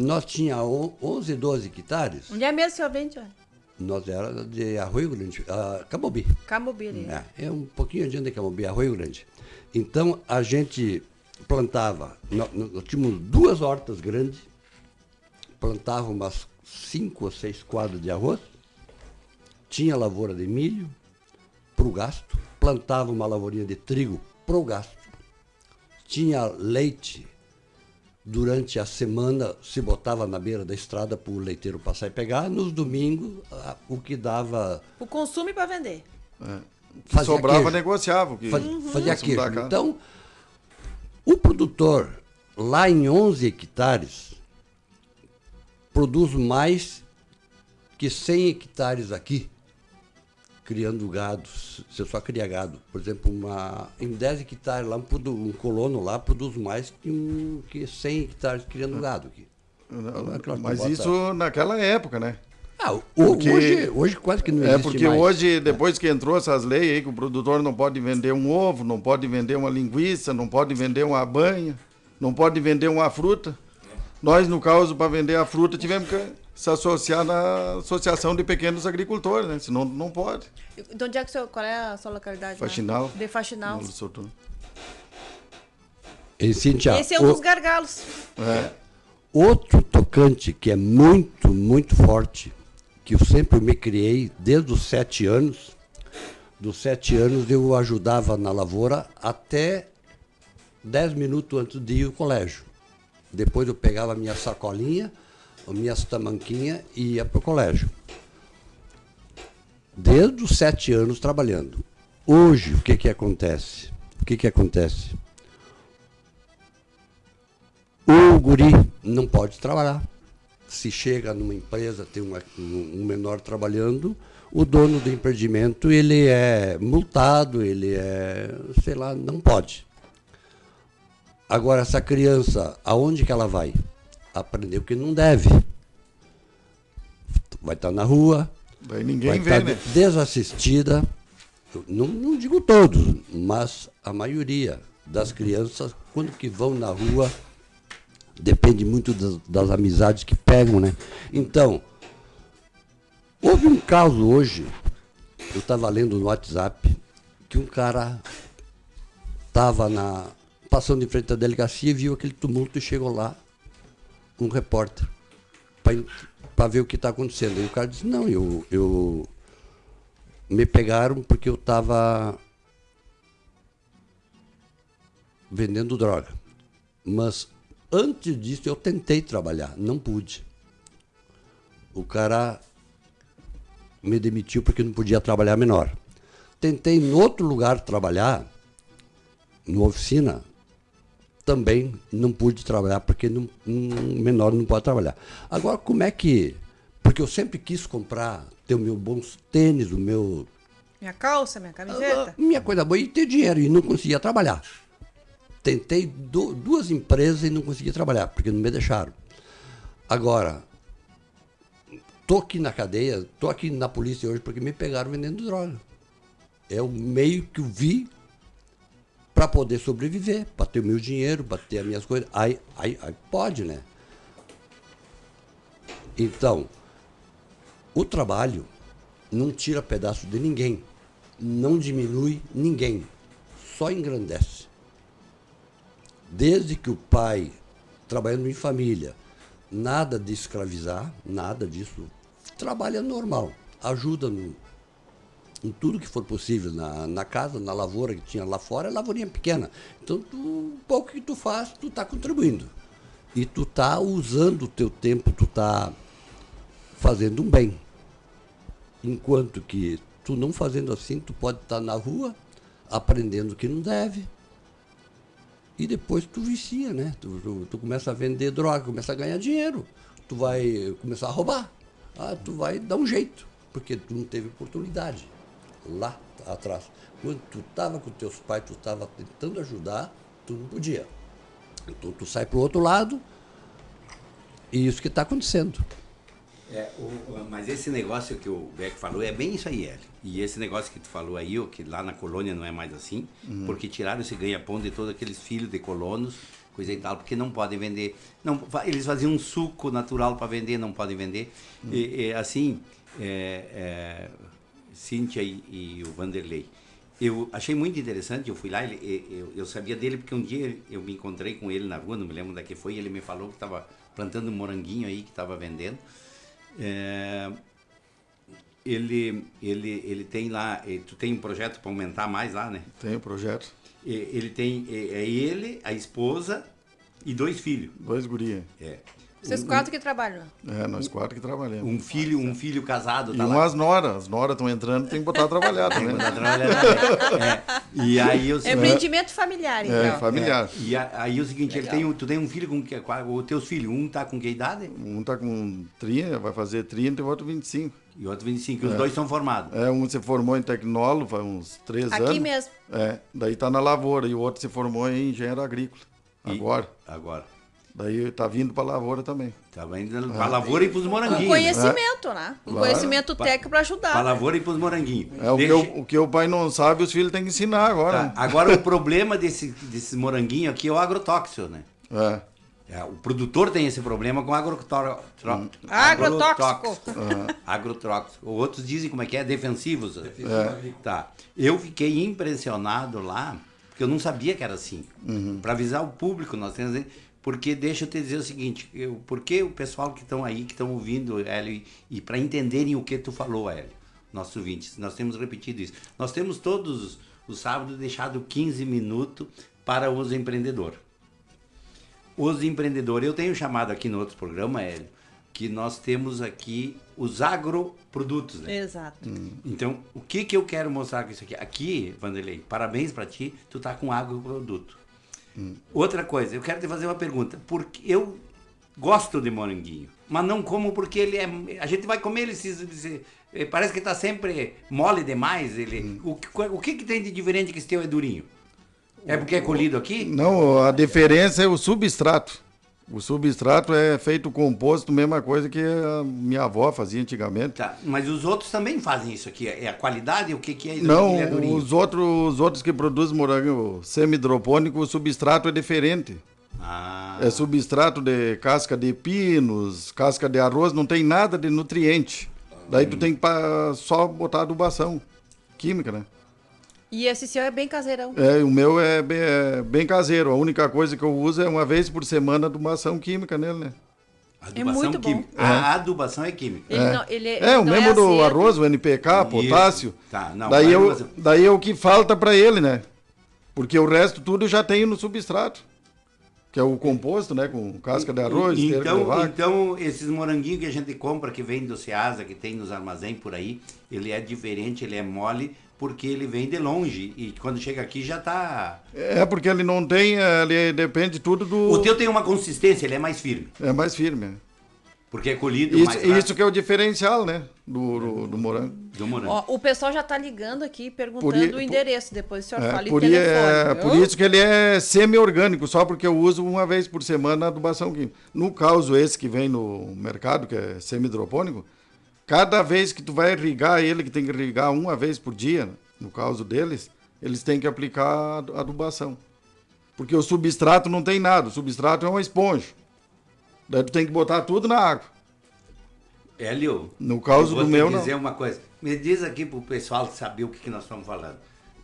nós tínhamos 11, 12 hectares. Onde é mesmo o senhor vende, olha? Nós era de Arroio Grande, Camobi. Camobi, né? É um pouquinho adiante de Camobi, Arroio Grande. Então, a gente plantava, nós tínhamos 2 hortas grandes, plantava umas 5 ou 6 quadras de arroz, tinha lavoura de milho para o gasto, plantava uma lavourinha de trigo para o gasto, tinha leite, durante a semana se botava na beira da estrada para o leiteiro passar e pegar, nos domingos o que dava... O consumo e para vender. O que sobrava, queijo. Negociava. Fazia queijo. Então, o produtor, lá em 11 hectares, produz mais que 100 hectares aqui, criando gado. Você só cria gado. Por exemplo, em 10 hectares, lá, um colono lá produz mais que 100 hectares criando gado aqui. Mas isso naquela época, né? Hoje quase que não existe mais. Porque hoje, depois que entrou essas leis aí, que o produtor não pode vender um ovo, não pode vender uma linguiça, não pode vender uma banha, não pode vender uma fruta. Nós, no caso, para vender a fruta, tivemos que se associar na Associação de Pequenos Agricultores, né? Senão não pode. Então, onde é que qual é a sua localidade? Faxinal. De Faxinal. Esse é um dos gargalos. Outro tocante que é muito, muito forte, que eu sempre me criei desde os 7 anos. Dos 7 anos eu ajudava na lavoura até 10 minutos antes de ir ao colégio. Depois eu pegava a minha sacolinha, as minhas tamanquinhas e ia para o colégio. Desde os 7 anos trabalhando. Hoje, o que acontece? O guri não pode trabalhar. Se chega numa empresa, tem um menor trabalhando, o dono do empreendimento, ele é multado, não pode. Agora, essa criança, aonde que ela vai? Aprender o que não deve. Vai estar na rua, daí ninguém vai vê, estar né? Desassistida. Não digo todos, mas a maioria das crianças, quando que vão na rua, depende muito das amizades que pegam, né? Então, houve um caso hoje, eu estava lendo no WhatsApp, que um cara estava passando em frente à delegacia e viu aquele tumulto e chegou lá um repórter para ver o que está acontecendo. E o cara disse, não, eu me pegaram porque eu estava vendendo droga. Mas antes disso eu tentei trabalhar, não pude. O cara me demitiu porque não podia trabalhar menor. Tentei em outro lugar trabalhar, numa oficina, também não pude trabalhar porque menor não pode trabalhar. Agora, como é que... Porque eu sempre quis comprar, ter os meus bons tênis, minha calça, minha camiseta. Minha coisa boa e ter dinheiro, e não conseguia trabalhar. Tentei 2 empresas e não conseguia trabalhar, porque não me deixaram. Agora, tô aqui na cadeia, tô aqui na polícia hoje porque me pegaram vendendo droga. É o meio que eu vi para poder sobreviver, para ter o meu dinheiro, para ter as minhas coisas. Aí pode, né? Então, o trabalho não tira pedaço de ninguém, não diminui ninguém, só engrandece. Desde que o pai, trabalhando em família, nada de escravizar, nada disso, trabalha normal, ajuda em tudo que for possível, na casa, na lavoura que tinha lá fora, é lavourinha pequena. Então, o pouco que tu faz, tu está contribuindo. E tu está usando o teu tempo, tu está fazendo um bem. Enquanto que tu não fazendo assim, tu pode estar na rua, aprendendo o que não deve, e depois tu vicia, né? Tu começa a vender droga, começa a ganhar dinheiro, tu vai começar a roubar, tu vai dar um jeito, porque tu não teve oportunidade lá atrás. Quando tu estava com teus pais, tu estava tentando ajudar, tu não podia. Então tu sai para o outro lado, e isso que está acontecendo. Mas esse negócio que o Beck falou é bem isso aí, Hélio. E esse negócio que tu falou aí, que lá na colônia não é mais assim, porque tiraram esse ganha-pão de todos aqueles filhos de colonos, coisa e tal, porque não podem vender. Não, eles faziam um suco natural para vender, não podem vender. Assim, Cíntia e o Vanderlei. Eu achei muito interessante, eu fui lá, eu sabia dele porque um dia eu me encontrei com ele na rua, não me lembro onde é que foi, e ele me falou que estava plantando um moranguinho aí, que estava vendendo. Ele tem lá, tu tem um projeto para aumentar mais lá, né? Tem um projeto. Ele tem, ele, a esposa e 2 filhos. 2 gurias. Vocês 4 que trabalham? Nós 4 que trabalhamos. Um filho casado, E tá lá. umas noras. As noras estão entrando, tem que botar a trabalhar também. Tá trabalhando também. E aí eu Empreendimento familiar, então. Familiar. E aí é o seguinte, tu tem um filho com que, os teus filhos, um tá com que idade? Um tá com 30, vai fazer 30 e o outro 25. E o outro 25, os dois são formados. Um se formou em tecnólogo faz uns 3 anos. Aqui mesmo. Daí tá na lavoura e o outro se formou em engenheiro agrícola. Agora. Daí tá vindo pra lavoura também. Tá indo pra lavoura e pros moranguinhos. Um conhecimento, né? Um conhecimento técnico para ajudar. Pra lavoura e pros moranguinhos. O que o pai não sabe, os filhos têm que ensinar agora. Tá. Agora o problema desses moranguinhos aqui é o agrotóxico, né? O produtor tem esse problema com agrotóxico. Agrotóxico. Outros dizem como é que é, defensivos. Tá. Eu fiquei impressionado lá, porque eu não sabia que era assim. Para avisar o público, nós temos... Porque deixa eu te dizer o seguinte, porque o pessoal que estão aí, que estão ouvindo, Hélio, e para entenderem o que tu falou, Hélio, nossos ouvintes, nós temos repetido isso. Nós temos todos os sábados deixado 15 minutos para os empreendedores. Os empreendedores, eu tenho chamado aqui no outro programa, Hélio, que nós temos aqui os agroprodutos, né? Exato. Então, o que eu quero mostrar com isso aqui? Aqui, Vanderlei, parabéns para ti, tu tá com agroproduto. Outra coisa, eu quero te fazer uma pergunta, porque eu gosto de moranguinho, mas não como porque ele a gente vai comer ele parece que está sempre mole demais, o que tem de diferente que esse teu é durinho? É porque é colhido aqui? Não, a diferença é o substrato. O substrato é feito composto, mesma coisa que a minha avó fazia antigamente. Tá, mas os outros também fazem isso aqui. É a qualidade? O que é isso? Não, aqui, é os outros que produzem morango semi-hidropônico, o substrato é diferente. É substrato de casca de pinos, casca de arroz, não tem nada de nutriente. Daí tu tem que só botar adubação química, né? E esse seu é bem caseirão. O meu é bem caseiro. A única coisa que eu uso é uma vez por semana adubação química nele, né? Adubação muito química. bom. A adubação é química. O mesmo do arroz, o NPK, potássio. Tá, não, daí é o que falta para ele, né? Porque o resto tudo eu já tenho no substrato. Que é o composto, né? Com casca de arroz, Então, esses moranguinhos que a gente compra, que vem do Ceasa, que tem nos armazéns por aí, ele é diferente, ele é mole, porque ele vem de longe. E quando chega aqui já tá... porque ele não tem... Ele depende tudo do... O teu tem uma consistência, ele é mais firme. É mais firme, Porque é colhido mais rápido. Isso que é o diferencial, né? Do morango. Do morango. Ó, o pessoal já está ligando aqui, perguntando o endereço. Depois o senhor fala o telefone. Por isso que ele é semi-orgânico, só porque eu uso uma vez por semana a adubação química. No caso esse que vem no mercado, que é semi-hidropônico, cada vez que tu vai irrigar ele, que tem que irrigar uma vez por dia, no caso deles, eles têm que aplicar adubação. Porque o substrato não tem nada, o substrato é uma esponja. Daí tu tem que botar tudo na água. Hélio, no caso do meu, não. Vou dizer uma coisa. Me diz aqui pro pessoal saber o que nós estamos falando.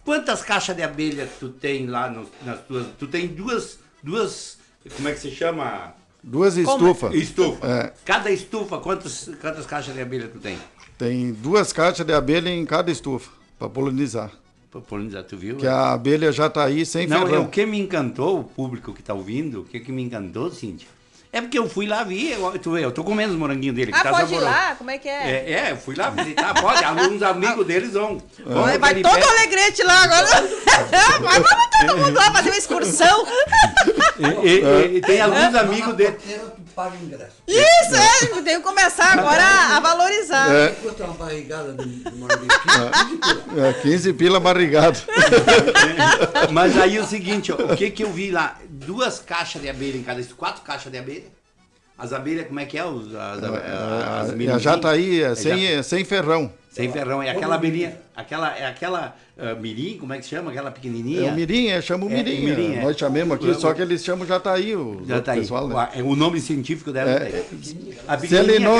Quantas caixas de abelha tu tem lá nas tuas... Tu tem duas... Como é que se chama? 2 estufas. Estufa. Cada estufa, quantas caixas de abelha tu tem? Tem 2 caixas de abelha em cada estufa, para polinizar. Para polinizar, tu viu? Que a abelha já está aí sem ferrão. Não, o que me encantou, o público que está ouvindo, o que me encantou, Cíntia, é porque eu fui lá ver, eu tô comendo os moranguinhos dele. Que tá pode saboroso. ir lá? Como é que é? Eu fui lá visitar, pode, alguns amigos deles vão. Vai todo o Alegrete lá agora. Vamos todo mundo lá fazer uma excursão. E tem alguns amigos dele. Paga o ingresso. Isso, tem que começar agora a valorizar. Custa uma barrigada de moranguinho? 15 pila barrigado. Mas aí o seguinte, ó, o que eu vi lá? 2 caixas de abelha em cada, 4 caixas de abelha. As abelhas, como é que é? As já está aí, sem ferrão. Sem ferrão. É aquela abelhinha, aquela mirim, como é que se chama? Aquela pequenininha. É o mirim, chama o mirim. mirim, Nós chamamos aqui, só que eles chamam jataí, o pessoal. Né? O nome científico dela é a se ele não,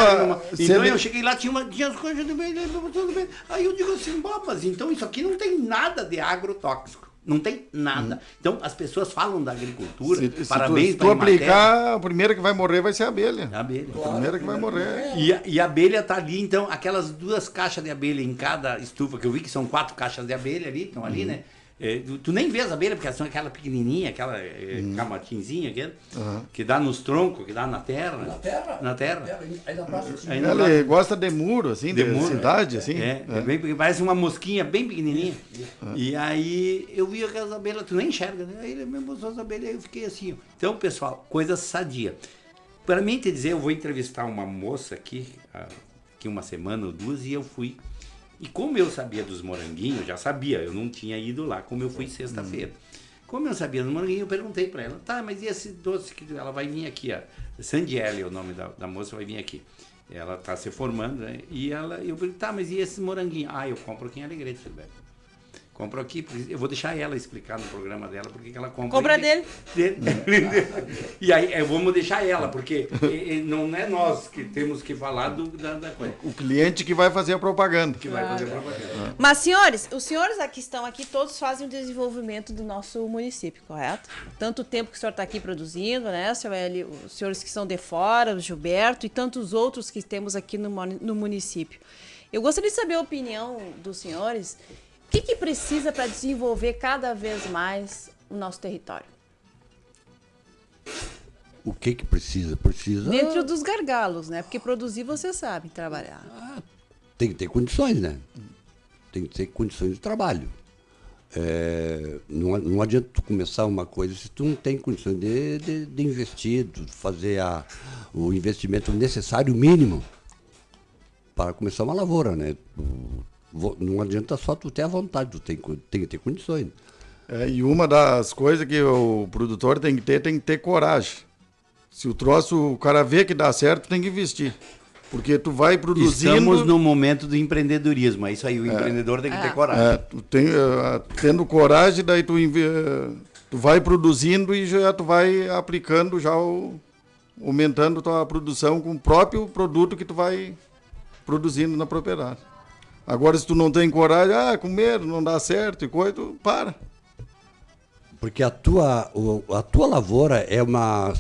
então eu cheguei lá, tinha as coisas do bem, tudo bem. Aí eu digo assim, mas então isso aqui não tem nada de agrotóxico. Não tem nada. Então, as pessoas falam da agricultura, parabéns se tu aplicar, a primeira que vai morrer vai ser a abelha. A abelha. A primeira que vai morrer. E a abelha tá ali, então, aquelas 2 caixas de abelha em cada estufa, que eu vi que são 4 caixas de abelha ali, estão ali, né? Tu nem vês a abelha, porque são aquela pequenininha, aquela camatinzinha, que dá nos troncos, que dá na terra. Na terra. Aí na praça. Ele gosta de muro, assim, de cidade, assim. Bem, parece uma mosquinha bem pequenininha. E aí eu vi aquelas abelhas, tu nem enxerga, né? Aí ele me mostrou as abelhas, aí eu fiquei assim. Ó. Então, pessoal, coisa sadia. Para mim te dizer, eu vou entrevistar uma moça aqui uma semana ou 2, e eu fui. E como eu sabia dos moranguinhos, já sabia, eu não tinha ido lá, como eu fui sexta-feira. Como eu sabia dos moranguinhos, eu perguntei para ela, tá, mas e esse doce que ela vai vir aqui, ó, Sandiele é o nome da moça, vai vir aqui. Ela está se formando, né? E eu perguntei, tá, mas e esse moranguinho? Ah, eu compro aqui em Alegrete, Silvério. Compro aqui, eu vou deixar ela explicar no programa dela porque que ela compra. Compra dele. E aí, vamos deixar ela, porque não é nós que temos que falar da coisa. O cliente que vai fazer a propaganda. Mas, senhores, os senhores que estão aqui, todos fazem o desenvolvimento do nosso município, correto? Tanto tempo que o senhor está aqui produzindo, né, seu Hélio, os senhores que são de fora, o Gilberto e tantos outros que temos aqui no município. Eu gostaria de saber a opinião dos senhores. O que precisa para desenvolver cada vez mais o nosso território? O que precisa? Precisa... Dentro dos gargalos, né? Porque produzir você sabe trabalhar. Tem que ter condições, né? Tem que ter condições de trabalho. Não adianta tu começar uma coisa se tu não tem condições de investir, de fazer o investimento necessário, mínimo, para começar uma lavoura, né? Não adianta só tu ter a vontade, tu tem que ter condições. E uma das coisas que o produtor tem que ter coragem. Se o cara vê que dá certo, tem que investir. Porque tu vai produzindo... Estamos no momento do empreendedorismo, é isso aí, o empreendedor tem que ter coragem. Tendo coragem, daí tu vai produzindo e já tu vai aplicando, aumentando tua produção com o próprio produto que tu vai produzindo na propriedade. Agora, se tu não tem coragem, com medo, não dá certo e coisa, tu para. Porque a tua lavoura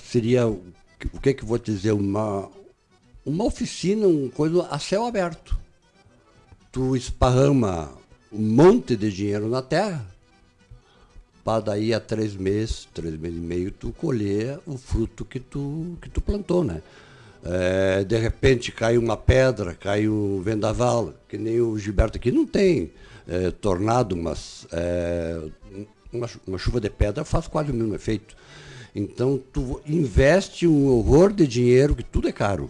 seria, o que eu vou te dizer, uma oficina, uma coisa a céu aberto. Tu esparrama um monte de dinheiro na terra, para daí a 3 meses e meio, tu colher o fruto que tu plantou, né? De repente cai uma pedra, cai um vendaval, que nem o Gilberto aqui não tem tornado, mas uma chuva de pedra faz quase o mesmo efeito. Então tu investe um horror de dinheiro, que tudo é caro,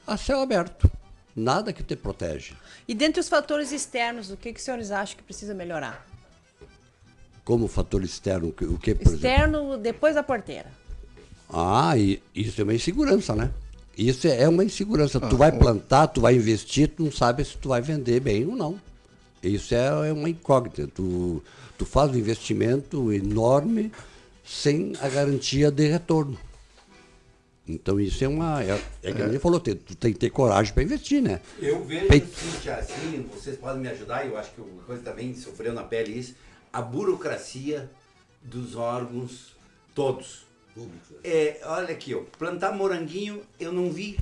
a céu aberto, nada que te protege. E dentre os fatores externos, o que os senhores acham que precisa melhorar? Como fator externo? O que, por externo, exemplo? Depois da porteira. Isso é uma insegurança, né? Isso é uma insegurança. Tu vai plantar, tu vai investir, tu não sabe se tu vai vender bem ou não. Isso é uma incógnita. Tu faz um investimento enorme sem a garantia de retorno. Então isso é que a gente falou, tu tem que ter coragem para investir, né? Eu vejo, Cíntia, assim, vocês podem me ajudar, eu acho que uma coisa também sofreu na pele isso, a burocracia dos órgãos todos. Olha aqui, plantar moranguinho, eu não vi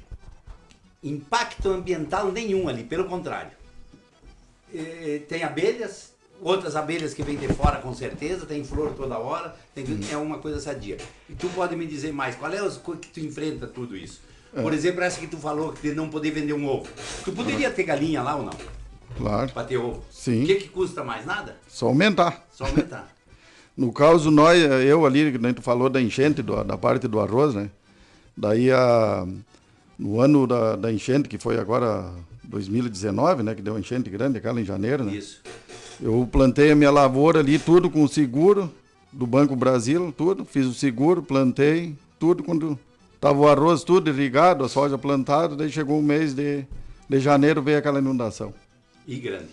impacto ambiental nenhum ali, pelo contrário. Tem abelhas, outras abelhas que vêm de fora com certeza, tem flor toda hora, é uma coisa sadia. E tu pode me dizer mais, qual é as coisas que tu enfrenta tudo isso? Por exemplo, essa que tu falou, de não poder vender um ovo. Tu poderia ter galinha lá ou não? Claro. Para ter ovo. Sim. O que custa mais? Nada? Só aumentar. Só aumentar. No caso, eu ali, que tu falou da enchente, da parte do arroz, né? Daí, no ano da enchente, que foi agora 2019, né? Que deu uma enchente grande, aquela em janeiro, né? Isso. Eu plantei a minha lavoura ali, tudo com seguro do Banco Brasil, tudo. Fiz o seguro, plantei, tudo. Quando tava o arroz tudo irrigado, a soja plantada, daí chegou o mês de de janeiro veio aquela inundação. E grande.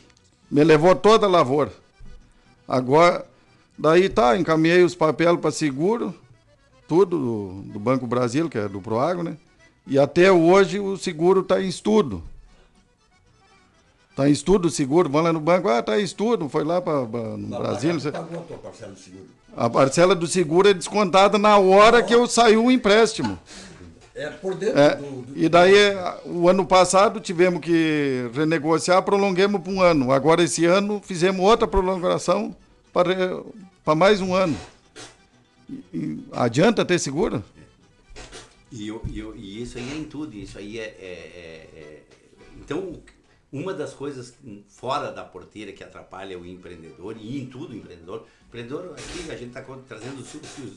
Me levou toda a lavoura. Agora, daí tá, encaminhei os papéis para seguro, tudo do Banco Brasil, que é do Proagro, né? E até hoje o seguro está em estudo. Está em estudo o seguro, vão lá no banco, está em estudo, foi lá para no Brasil. Pagou a tua parcela do seguro? A parcela do seguro é descontada na hora que eu saiu o empréstimo. É por dentro E daí, o ano passado, tivemos que renegociar, prolonguemos por um ano. Agora, esse ano, fizemos outra prolongação para mais um ano. Adianta ter seguro? E isso aí é em tudo, isso aí Então, uma das coisas fora da porteira que atrapalha o empreendedor, e em tudo o empreendedor, aqui a gente está trazendo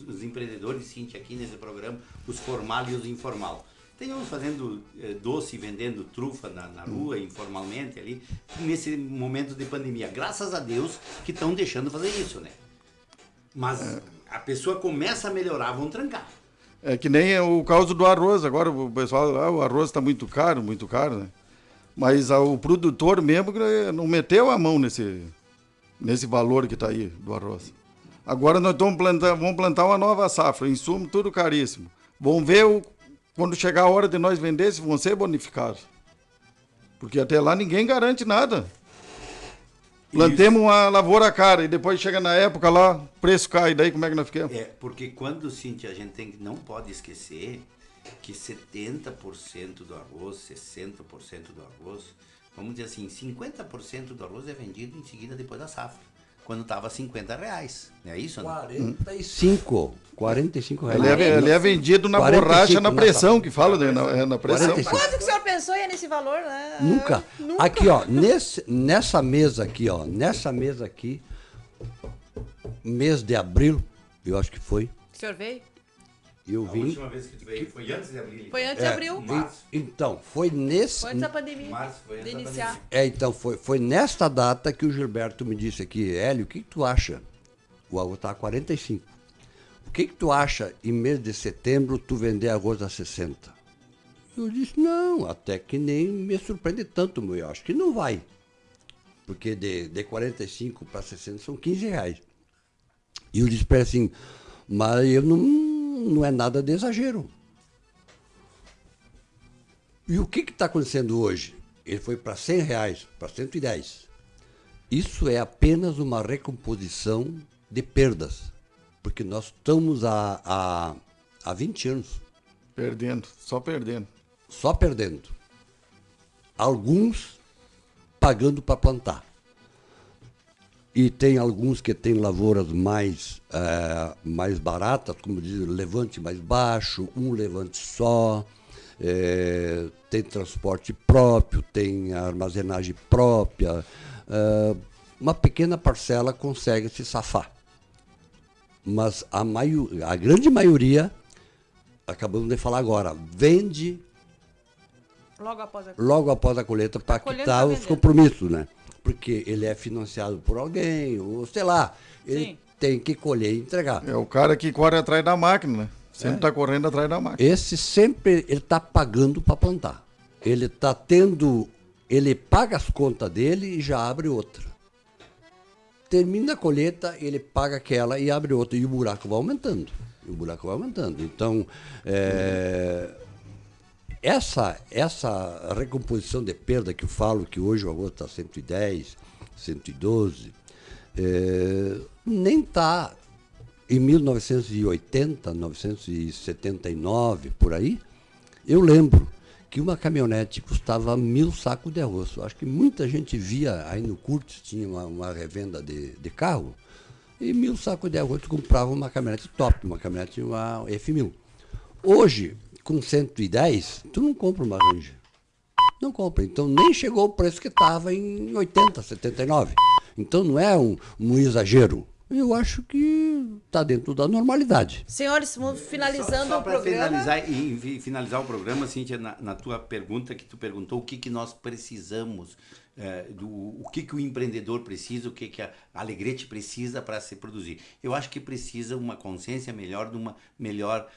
os empreendedores, Cíntia, aqui nesse programa, os formal e os informal. Tem uns fazendo doce, vendendo trufa na rua, informalmente ali, nesse momento de pandemia. Graças a Deus que estão deixando fazer isso, né? Mas a pessoa começa a melhorar, vão trancar. É que nem o caso do arroz. Agora o pessoal, o arroz está muito caro, né? Mas o produtor mesmo não meteu a mão nesse valor que está aí do arroz. Agora nós vamos plantar uma nova safra, insumo tudo caríssimo. Vamos ver quando chegar a hora de nós vender se vão ser bonificados. Porque até lá ninguém garante nada. Plantemos uma lavoura cara e depois chega na época lá, o preço cai, daí como é que nós ficamos? Porque quando, Cíntia, a gente não pode esquecer que 70% do arroz, 60% do arroz, vamos dizer assim, 50% do arroz é vendido em seguida depois da safra, quando estava R$50, não é isso? 45 reais. Ele é vendido na borracha, na pressão, que fala, na pressão. 45. Quanto que o senhor pensou ia nesse valor, né? Nunca. Aqui, ó, nessa mesa aqui, mês de abril, eu acho que foi. O senhor veio? Eu A vim. última vez que tu veio foi antes de abril. Foi antes de abril. Então, foi nesse. Foi antes da pandemia. Março, foi antes de da iniciar. pandemia. Então, foi nesta data que o Gilberto me disse aqui, Hélio, o que tu acha? O arroz está a 45. O que tu acha em mês de setembro tu vender arroz a 60? Eu disse, não, até que nem me surpreende tanto, eu acho que não vai. Porque de 45 para 60 são 15 reais. E eu disse para ele assim, mas eu não é nada de exagero. E o que está acontecendo hoje? Ele foi para 100 reais, para 110. Isso é apenas uma recomposição de perdas. Porque nós estamos há 20 anos. Perdendo, só perdendo. Só perdendo. Alguns pagando para plantar. E tem alguns que têm lavouras mais baratas, como diz, levante mais baixo, um levante só, tem transporte próprio, tem armazenagem própria. Uma pequena parcela consegue se safar. Mas a grande maioria, acabamos de falar agora, vende logo após a colheita para quitar os compromissos, né? Porque ele é financiado por alguém, ou sei lá, ele tem que colher e entregar. É o cara que corre atrás da máquina, né? Sempre está correndo atrás da máquina. Esse sempre, ele está pagando para plantar. Ele paga as contas dele e já abre outra. Termina a colheita, ele paga aquela e abre outra. E o buraco vai aumentando. Então, essa recomposição de perda que eu falo, que hoje o arroz está 110, 112, nem está em 1980, 1979, por aí. Eu lembro que uma caminhonete custava 1.000 sacos de arroz. Eu acho que muita gente via, aí no Curtis tinha uma revenda de carro, e 1.000 sacos de arroz tu comprava uma caminhonete top, uma F1000. Hoje, com 110, tu não compra uma Ranger. Não compra. Então nem chegou o preço que estava em 80, 79. Então não é um exagero. Eu acho que está dentro da normalidade. Senhores, vamos finalizando só o programa. Finalizar o programa, Cíntia, na tua pergunta que tu perguntou, o que nós precisamos, o que o empreendedor precisa, o que a Alegrete precisa para se produzir. Eu acho que precisa uma consciência melhor, de uma melhor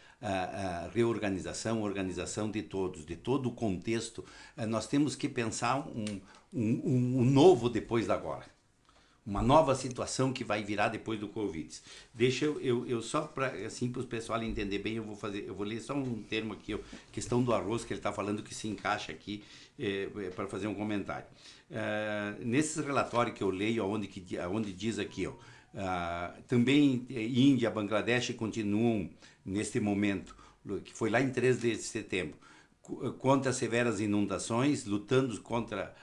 reorganização, organização de todos, de todo o contexto, nós temos que pensar um novo depois da agora. Uma nova situação que vai virar depois do Covid. Deixa eu só para assim, o pessoal entender bem, eu vou ler só um termo aqui, questão do arroz, que ele está falando que se encaixa aqui para fazer um comentário. Nesse relatório que eu leio, onde diz aqui, também Índia, Bangladesh continuam neste momento, que foi lá em 3 de setembro, contra severas inundações, lutando contra